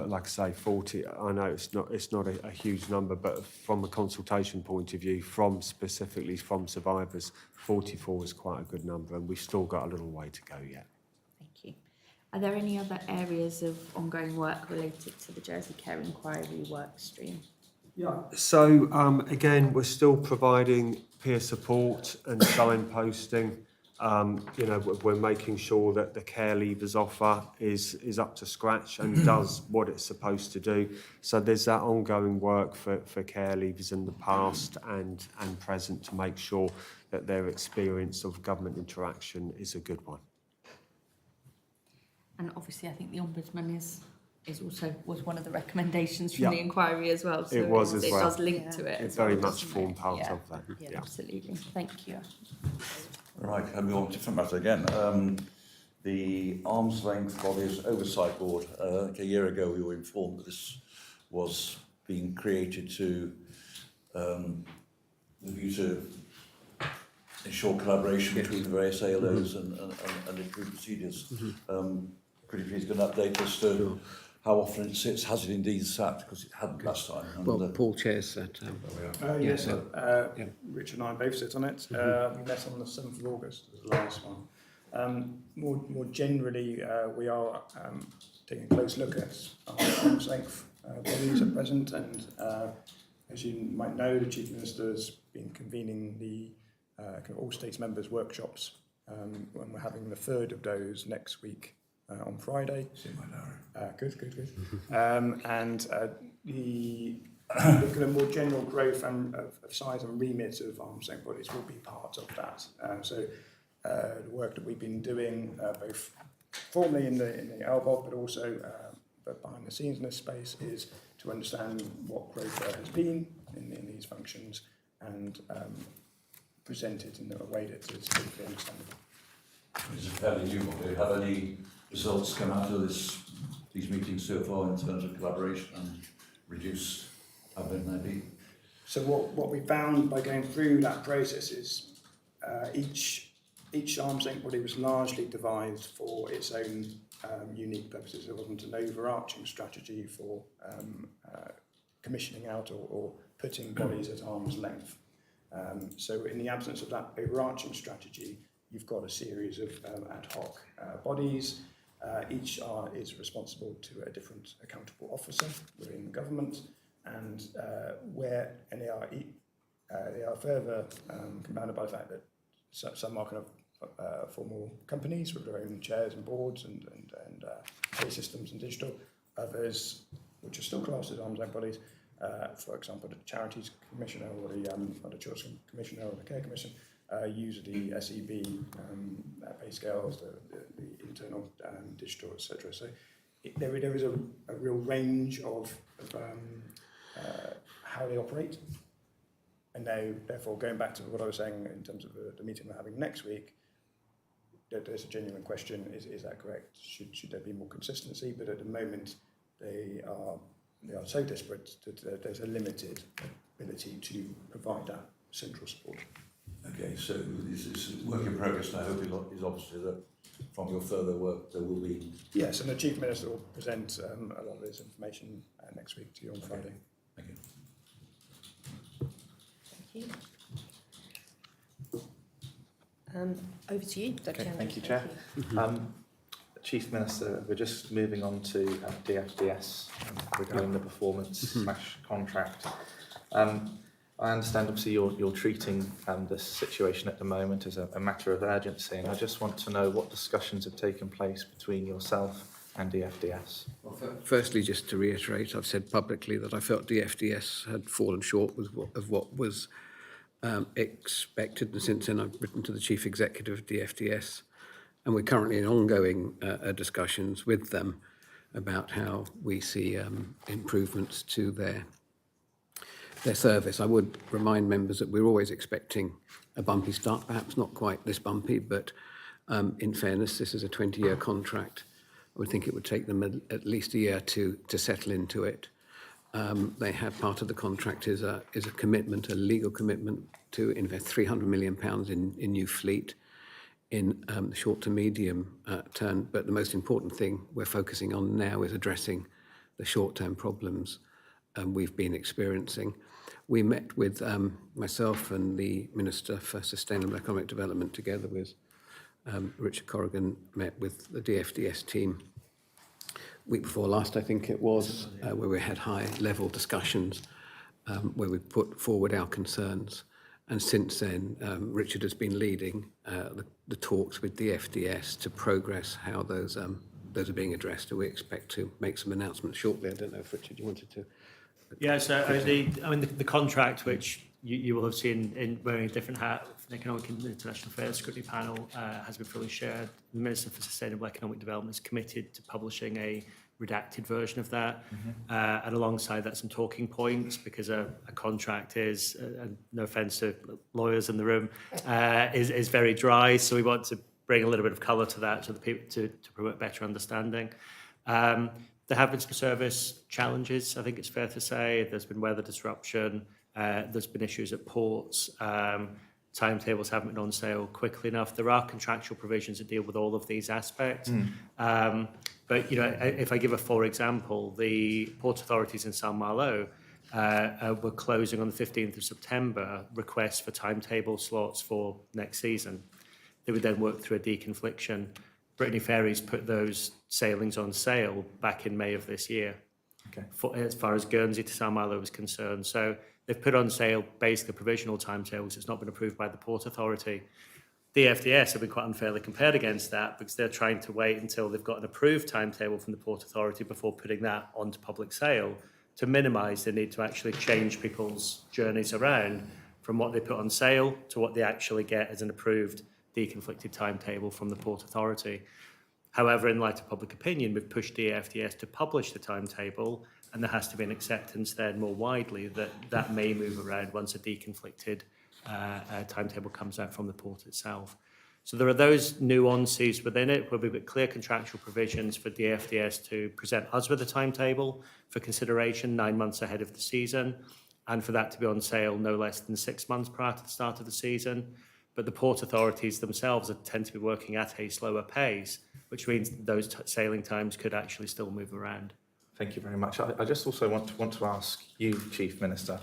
like I say, 40. I know it's not a huge number, but from a consultation point of view, specifically from survivors, 44 is quite a good number, and we've still got a little way to go yet. Thank you. Are there any other areas of ongoing work related to the Jersey Care Inquiry work stream? Yeah. So again, we're still providing peer support and signposting. You know, we're making sure that the care leavers offer is up to scratch and does what it's supposed to do. So there's that ongoing work for care leavers in the past and present to make sure that their experience of government interaction is a good one. And obviously, I think the Ombudsman was one of the recommendations from Yeah. the inquiry as well. So it was as it well. does link to it. It as very well, much doesn't formed it? part Yeah. of that. Yeah, absolutely. Thank you. Right, can we go on to a different matter again? The Arms Length Bodies Oversight Board. A year ago we were informed that this was being created to the view to ensure collaboration between the various ALOs and improve procedures. Could you please give an update as to how often it sits? Has it indeed sat? Because it hadn't last time. And, Well, Paul chairs that. Yes, so, Richard and I both sit on it. We met on the 7th of August, was the last one. More generally, we are taking a close look at our arm's length bodies at present, and as you might know, the Chief Minister has been convening the kind of all states members workshops, and we're having the third of those next week on Friday. Good. And the kind of more general growth of size and remit of arms length bodies will be part of that. So the work that we've been doing, both formally in the LBOB, but also but behind the scenes in this space, is to understand what growth there has been in these functions and present it in a way that is fully understandable. It's a fairly new one. Do you have any results come out of these meetings so far in terms of collaboration and reduced admin maybe? So what we found by going through that process is each arm's length body was largely devised for its own unique purposes. There wasn't an overarching strategy for commissioning out or putting bodies at arm's length. So in the absence of that overarching strategy, you've got a series of ad hoc bodies. Each is responsible to a different accountable officer within the government, and they are further compounded by the fact that some are kind of formal companies with their own chairs and boards and pay systems and digital. Others, which are still classed as arm's length bodies, for example, the Charities Commissioner or the Children's Commissioner or the Care Commission, use the SEB pay scales, the internal digital, etc. So there is a real range of how they operate. And now, therefore, going back to what I was saying in terms of the meeting we're having next week, there's a genuine question, is that correct? Should there be more consistency? But at the moment, they are so disparate that there's a limited ability to provide that central support. Okay, so this is work in progress, and I hope it is obviously that from your further work there will be... Yes, and the Chief Minister will present a lot of this information next week to you on Friday. Thank you. Thank you. Over to you, Dr. Okay, thank you, Chair. Chief Minister, we're just moving on to DFDS regarding the performance / contract. I understand obviously you're treating this situation at the moment as a matter of urgency, and I just want to know what discussions have taken place between yourself and DFDS. Well, firstly, just to reiterate, I've said publicly that I felt DFDS had fallen short of what was expected, and since then I've written to the Chief Executive of DFDS, and we're currently in ongoing discussions with them about how we see improvements to their service. I would remind members that we're always expecting a bumpy start, perhaps not quite this bumpy, but in fairness, this is a 20-year contract. I would think it would take them at least a year to settle into it. They have part of the contract is a commitment, a legal commitment to invest £300 million in new fleet in the short to medium term. But the most important thing we're focusing on now is addressing the short-term problems we've been experiencing. We met with myself and the Minister for Sustainable Economic Development together with Richard Corrigan, met with the DFDS team week before last, I think it was, where we had high-level discussions where we put forward our concerns. And since then, Richard has been leading the talks with DFDS to progress how those are being addressed. And we expect to make some announcements shortly. I don't know if, Richard, you wanted to... Yeah, so the contract, which you will have seen in wearing a different hat for the Economic and International Affairs Scrutiny Panel, has been fully shared. The Minister for Sustainable Economic Development is committed to publishing a redacted version of that, and alongside that some talking points, because a contract is, no offence to lawyers in the room, is very dry, so we want to bring a little bit of colour to that so the people to promote better understanding. There have been some service challenges, I think it's fair to say. There's been weather disruption, there's been issues at ports, timetables haven't been on sale quickly enough. There are contractual provisions that deal with all of these aspects. But, you know, if I give a for example, the port authorities in Saint Malo were closing on the 15th of September requests for timetable slots for next season. They would then work through a deconfliction. Brittany Ferries put those sailings on sale back in May of this year, as far as Guernsey to Saint Malo was concerned. So they've put on sale basically provisional timetables. It's not been approved by the Port Authority. The DFDS have been quite unfairly compared against that because they're trying to wait until they've got an approved timetable from the Port Authority before putting that onto public sale to minimise the need to actually change people's journeys around from what they put on sale to what they actually get as an approved deconflicted timetable from the Port Authority. However, in light of public opinion, we've pushed DFDS to publish the timetable, and there has to be an acceptance then more widely that that may move around once a deconflicted timetable comes out from the port itself. So there are those nuances within it where we've got clear contractual provisions for DFDS to present us with a timetable for consideration 9 months ahead of the season, and for that to be on sale no less than 6 months prior to the start of the season. But the port authorities themselves tend to be working at a slower pace, which means those sailing times could actually still move around. Thank you very much. I just also want to ask you, Chief Minister,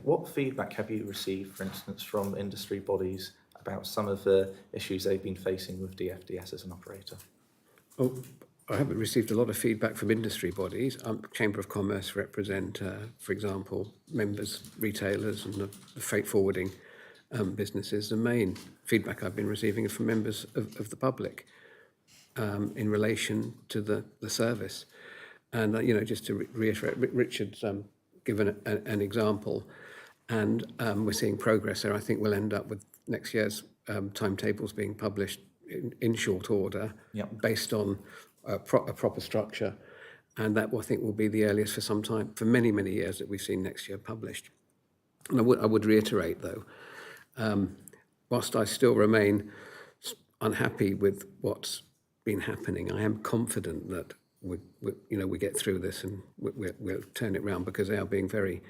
what feedback have you received, for instance, from industry bodies about some of the issues they've been facing with DFDS as an operator? Oh, I haven't received a lot of feedback from industry bodies. Chamber of Commerce represent, for example, members, retailers and the freight forwarding businesses, the main feedback I've been receiving is from members of the public in relation to the service. And, just to reiterate, Richard's given an example, and we're seeing progress there. I think we'll end up with next year's timetables being published in short order, based on a proper structure. And that, I think, will be the earliest for some time, for many, many years, that we've seen next year published. And I would reiterate, though, whilst I still remain unhappy with what's been happening, I am confident that we get through this and we'll turn it round, because they are being very,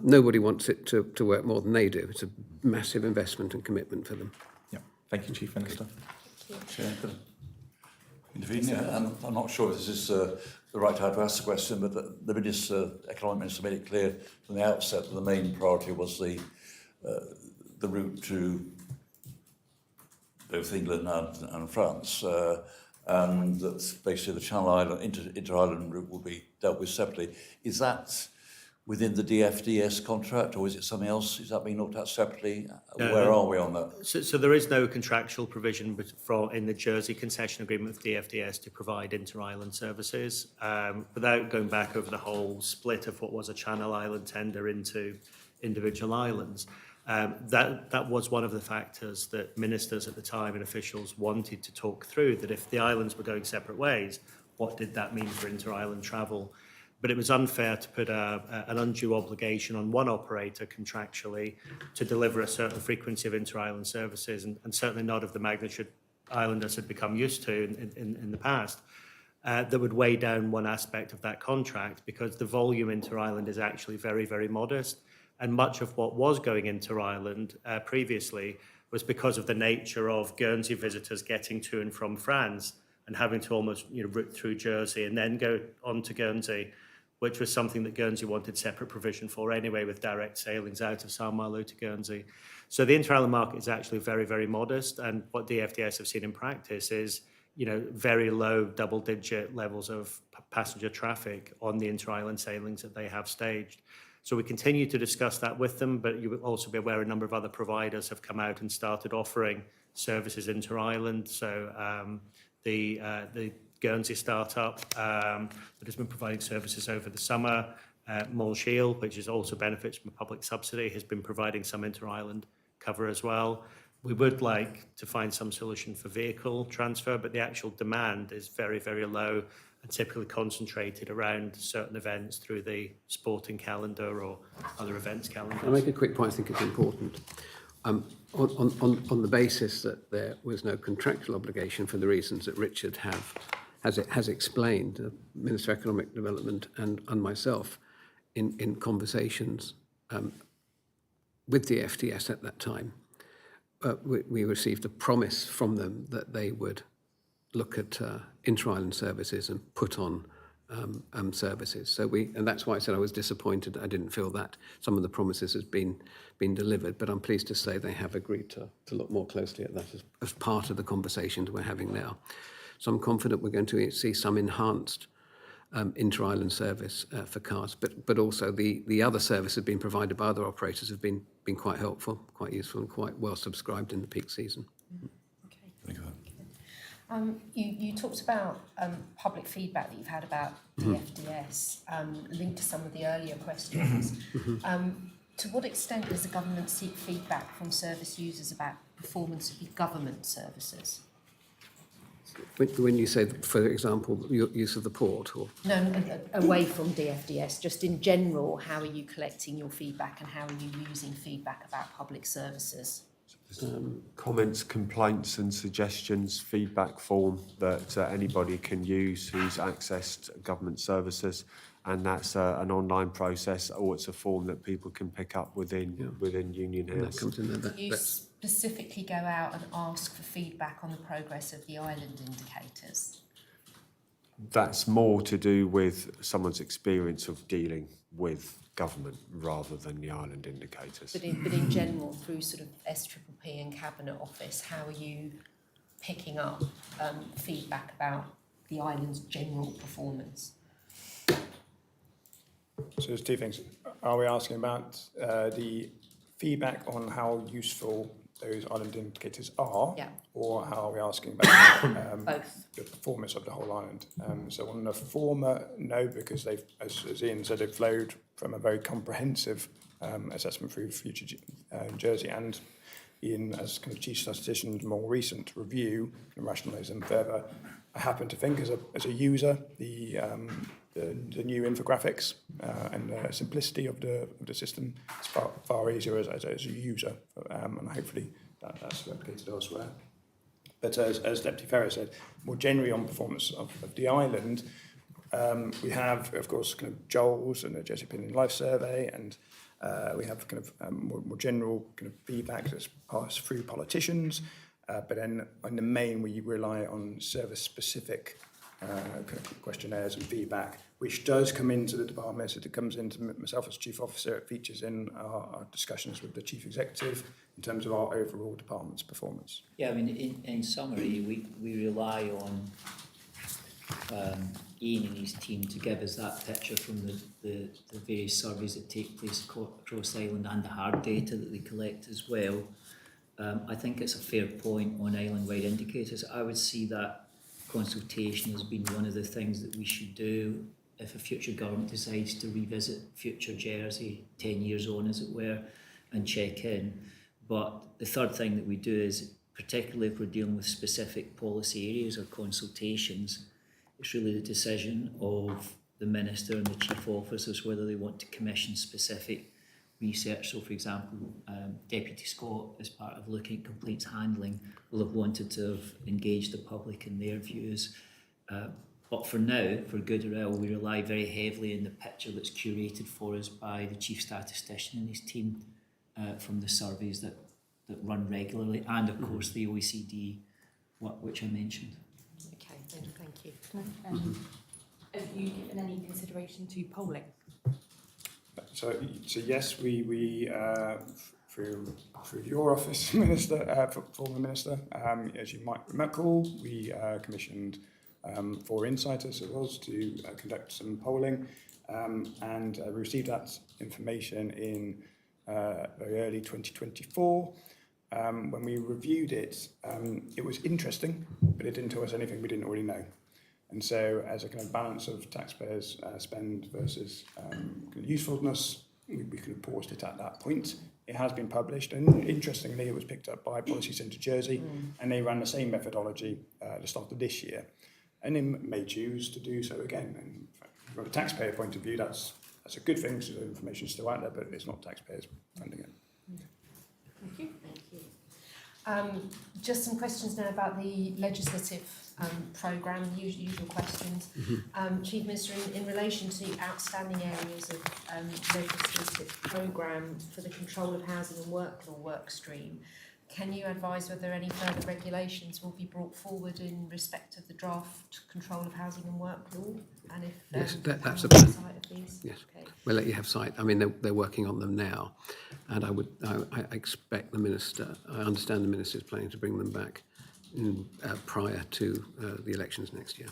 nobody wants it to work more than they do. It's a massive investment and commitment for them. Yeah. Thank you, Chief Minister. Chair, could I intervene? Yeah, and I'm not sure if this is the right time to ask the question, but the Minister, Economic Minister, made it clear from the outset that the main priority was the route to both England and France, and that basically the Channel Island inter-island route will be dealt with separately. Is that within the DFDS contract, or is it something else? Is that being looked at separately? Where are we on that? So there is no contractual provision in the Jersey concession agreement with DFDS to provide inter-island services. Without going back over the whole split of what was a Channel Island tender into individual islands, that was one of the factors that ministers at the time and officials wanted to talk through, that if the islands were going separate ways, what did that mean for inter-island travel? But it was unfair to put an undue obligation on one operator contractually to deliver a certain frequency of inter-island services, and certainly not of the magnitude islanders had become used to in the past, that would weigh down one aspect of that contract, because the volume inter-island is actually very, very modest. And much of what was going into Ireland previously was because of the nature of Guernsey visitors getting to and from France and having to almost route through Jersey and then go on to Guernsey, which was something that Guernsey wanted separate provision for anyway, with direct sailings out of Saint-Malo to Guernsey. So the inter-island market is actually very, very modest, and what DFDS have seen in practice is very low double-digit levels of passenger traffic on the inter-island sailings that they have staged. So we continue to discuss that with them, but you will also be aware a number of other providers have come out and started offering services inter-island. So the Guernsey startup that has been providing services over the summer, Monchiel, which is also benefits from a public subsidy, has been providing some inter-island cover as well. We would like to find some solution for vehicle transfer, but the actual demand is very, very low, and typically concentrated around certain events through the sporting calendar or other events calendars. I'll make a quick point. I think it's important. On the basis that there was no contractual obligation for the reasons that Richard has explained, the Minister of Economic Development and myself in conversations with the FDS at that time, we received a promise from them that they would look at inter-island services and put on services. So and that's why I said I was disappointed. I didn't feel that some of the promises has been delivered, but I'm pleased to say they have agreed to look more closely at that as part of the conversations we're having now. So I'm confident we're going to see some enhanced inter-island service for cars, but also the other services being provided by other operators have been quite helpful, quite useful, and quite well subscribed in the peak season. Okay. Thank you. You talked about public feedback that you've had about DFDS, linked to some of the earlier questions. To what extent does the government seek feedback from service users about performance of the government services? When you say, for example, use of the port, or No, away from DFDS, just in general, how are you collecting your feedback and how are you using feedback about public services? Comments, complaints and suggestions, feedback form that anybody can use who's accessed government services, and that's an online process, or it's a form that people can pick up within Union House. that comes in there. Do you specifically go out and ask for feedback on the progress of the island indicators? That's more to do with someone's experience of dealing with government rather than the island indicators. But in general, through sort of SPPP and Cabinet Office, how are you picking up feedback about the island's general performance? So there's two things. Are we asking about the feedback on how useful those island indicators are, Yeah. or how are we asking about Both. the performance of the whole island? So on the former, no, because they've, as Ian said, they've flowed from a very comprehensive assessment through Future Jersey, and Ian, as kind of chief statistician's more recent review and rationalise them further. I happen to think, as a user, the new infographics and the simplicity of the system is far easier as a user, and hopefully that's replicated elsewhere. But as Deputy Ferrer said, more generally on performance of the island, we have, of course, kind of JOLS and the Jersey Opinion Life Survey, and we have kind of more general kind of feedback that's passed through politicians. But then in the main, we rely on service-specific questionnaires and feedback, which does come into the department. It comes into myself as Chief Officer. It features in our discussions with the Chief Executive in terms of our overall department's performance. Yeah, I mean, in summary, we rely on Ian and his team to give us that picture from the various surveys that take place across the island and the hard data that they collect as well. I think it's a fair point on island-wide indicators. I would see that consultation as being one of the things that we should do if a future government decides to revisit Future Jersey 10 years on, as it were, and check in. But the third thing that we do is, particularly if we're dealing with specific policy areas or consultations, it's really the decision of the Minister and the Chief Officers whether they want to commission specific research. So, for example, Deputy Scott, as part of looking at complaints handling, will have wanted to have engaged the public in their views. But for now, for good or ill, we rely very heavily on the picture that's curated for us by the Chief Statistician and his team from the surveys that run regularly, and of course the OECD, which I mentioned. Okay, thank you. Have you given any consideration to polling? So yes, we through your office, Minister, former Minister, as you might recall, we commissioned 4 insiders, it was, to conduct some polling, and we received that information in very early 2024. When we reviewed it, it was interesting, but it didn't tell us anything we didn't already know. And so, as a kind of balance of taxpayers' spend versus kind of usefulness, we kind of paused it at that point. It has been published, and interestingly, it was picked up by Policy Centre Jersey, and they ran the same methodology at the start of this year, and they may choose to do so again. And from a taxpayer point of view, that's a good thing. So the information is still out there, but it's not taxpayers funding it. Thank you. Just some questions now about the legislative programme, usual questions. Chief Minister, in relation to outstanding areas of legislative programme for the control of housing and work law work stream, can you advise whether any further regulations will be brought forward in respect of the draft control of housing and work law? And if Yes, that's a plan. of these? Yes. Okay. We'll let you have sight. I mean, they're working on them now, and I expect the Minister, I understand the Minister is planning to bring them back prior to the elections next year.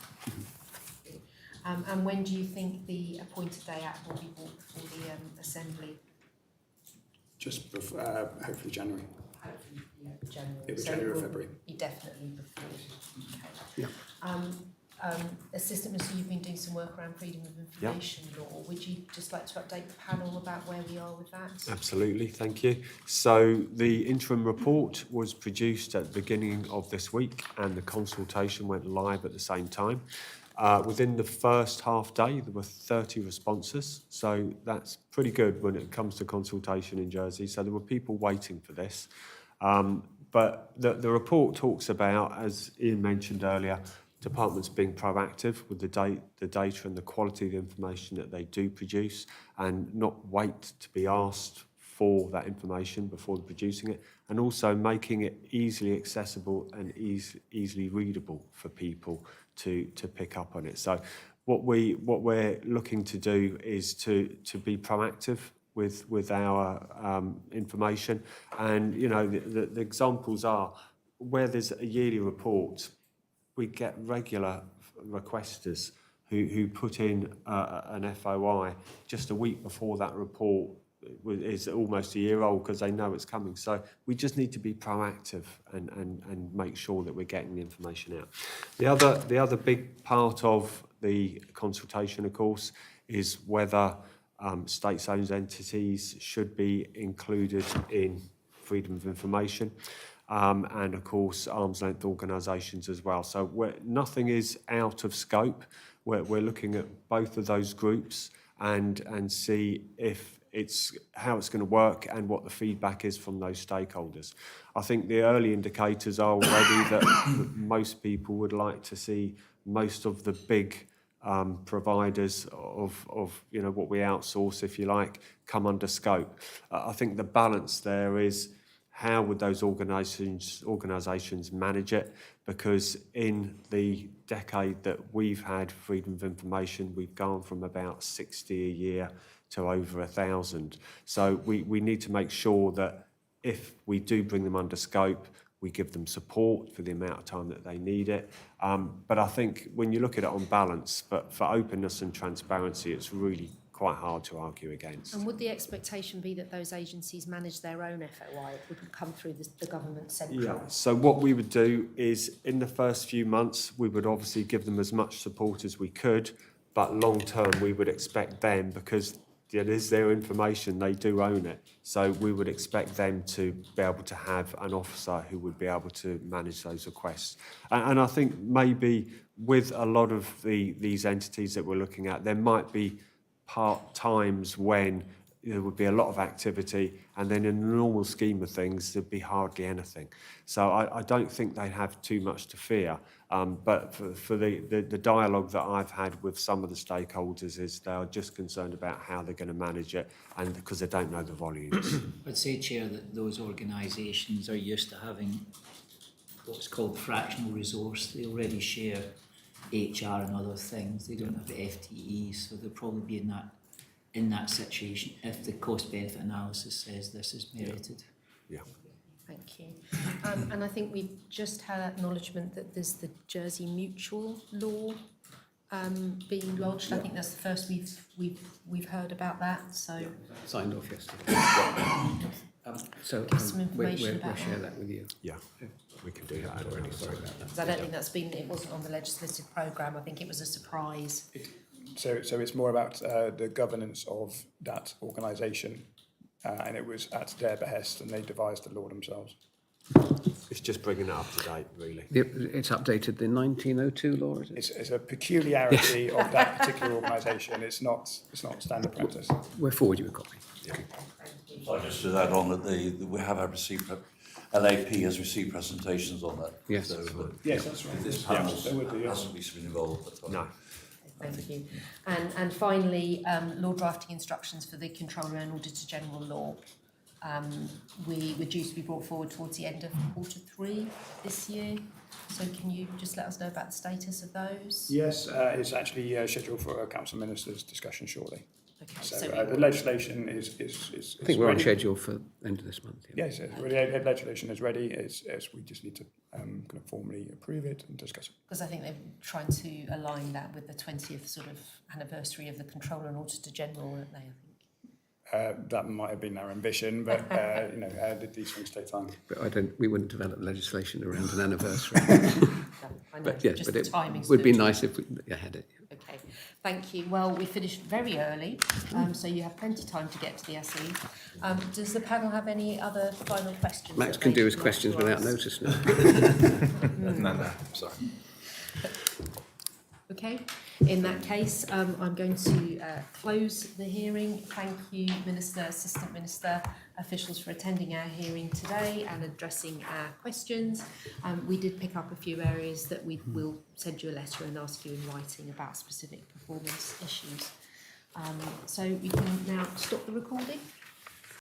And when do you think the appointed day act will be brought before the Assembly? Just before, hopefully January. Hopefully, January. It was January or February. Be definitely before. Okay. Yeah. Assistant Minister, you've been doing some work around freedom of information law. Would you just like to update the panel about where we are with that? Absolutely, thank you. So the interim report was produced at the beginning of this week, and the consultation went live at the same time. Within the first half day, there were 30 responses, so that's pretty good when it comes to consultation in Jersey. So there were people waiting for this. But the report talks about, as Ian mentioned earlier, departments being proactive with the data and the quality of the information that they do produce, and not wait to be asked for that information before producing it, and also making it easily accessible and easily readable for people to pick up on it. So what we're looking to do is to be proactive with our information, and you know the examples are where there's a yearly report, we get regular requesters who put in an FOI just a week before that report is almost a year old because they know it's coming. So we just need to be proactive and make sure that we're getting the information out. The other big part of the consultation, of course, is whether state-owned entities should be included in freedom of information. And of course, arm's length organisations as well. So nothing is out of scope. We're looking at both of those groups and see if how it's going to work and what the feedback is from those stakeholders. I think the early indicators are already that most people would like to see most of the big providers of what we outsource, if you like, come under scope. I think the balance there is how would those organisations manage it? Because in the decade that we've had freedom of information, we've gone from about 60 a year to over 1,000. So we need to make sure that if we do bring them under scope, we give them support for the amount of time that they need it. But I think when you look at it on balance, but for openness and transparency, it's really quite hard to argue against. And would the expectation be that those agencies manage their own FOI? It wouldn't come through the government central? Yeah, so what we would do is in the first few months, we would obviously give them as much support as we could, but long term, we would expect them, because it is their information, they do own it. So we would expect them to be able to have an officer who would be able to manage those requests. And I think maybe with a lot of these entities that we're looking at, there might be times when there would be a lot of activity, and then in the normal scheme of things, there'd be hardly anything. So I don't think they have too much to fear. But for the dialogue that I've had with some of the stakeholders is they are just concerned about how they're going to manage it, and because they don't know the volumes. I'd say, Chair, that those organisations are used to having what's called fractional resource. They already share HR and other things. They don't have FTEs, so they'll probably be in that situation if the cost-benefit analysis says this is merited. Yeah. Thank you. And I think we've just had acknowledgement that there's the Jersey Mutual law being lodged. I think that's the first we've heard about that. So Signed off yesterday. So Give some information we'll about share that. that with you. Yeah, we can do that. Already, sorry about that. because I don't think it wasn't on the legislative programme. I think it was a surprise. So it's more about the governance of that organisation, and it was at their behest, and they devised the law themselves. It's just bringing it up to date, really. It's updated the 1902 law, is it? It's a peculiarity of that particular organisation. It's not standard practice. We'll forward you a copy. So just to add on that we have received, LAP has received presentations on that. Yes. So, Yes, that's right. this Yeah, panel there would be, yeah. hasn't been involved. That's No. Thank you. And finally, law drafting instructions for the Controller and Auditor General law. We were due to be brought forward towards the end of Q3 this year. So can you just let us know about the status of those? Yes, it's actually scheduled for a council minister's discussion shortly. Okay, So the legislation is I think we're on ready. schedule for end of this month. Yeah. Yes, the legislation is ready. We just need to kind of formally approve it and discuss it. Because I think they're trying to align that with the 20th sort of anniversary of the Controller and Auditor General, aren't they, I think? That might have been our ambition, but these things take time. But we wouldn't develop legislation around an anniversary. I know, But yes, just but the it timing's would be good. nice if we had it. Okay, thank you. Well, we finished very early, so you have plenty of time to get to the SE. Does the panel have any other final questions? Max that can they do his would like questions to without ask? notice now. No, sorry. Okay, in that case, I'm going to close the hearing. Thank you, Minister, Assistant Minister, officials for attending our hearing today and addressing our questions. We did pick up a few areas that we will send you a letter and ask you in writing about specific performance issues. So we can now stop the recording.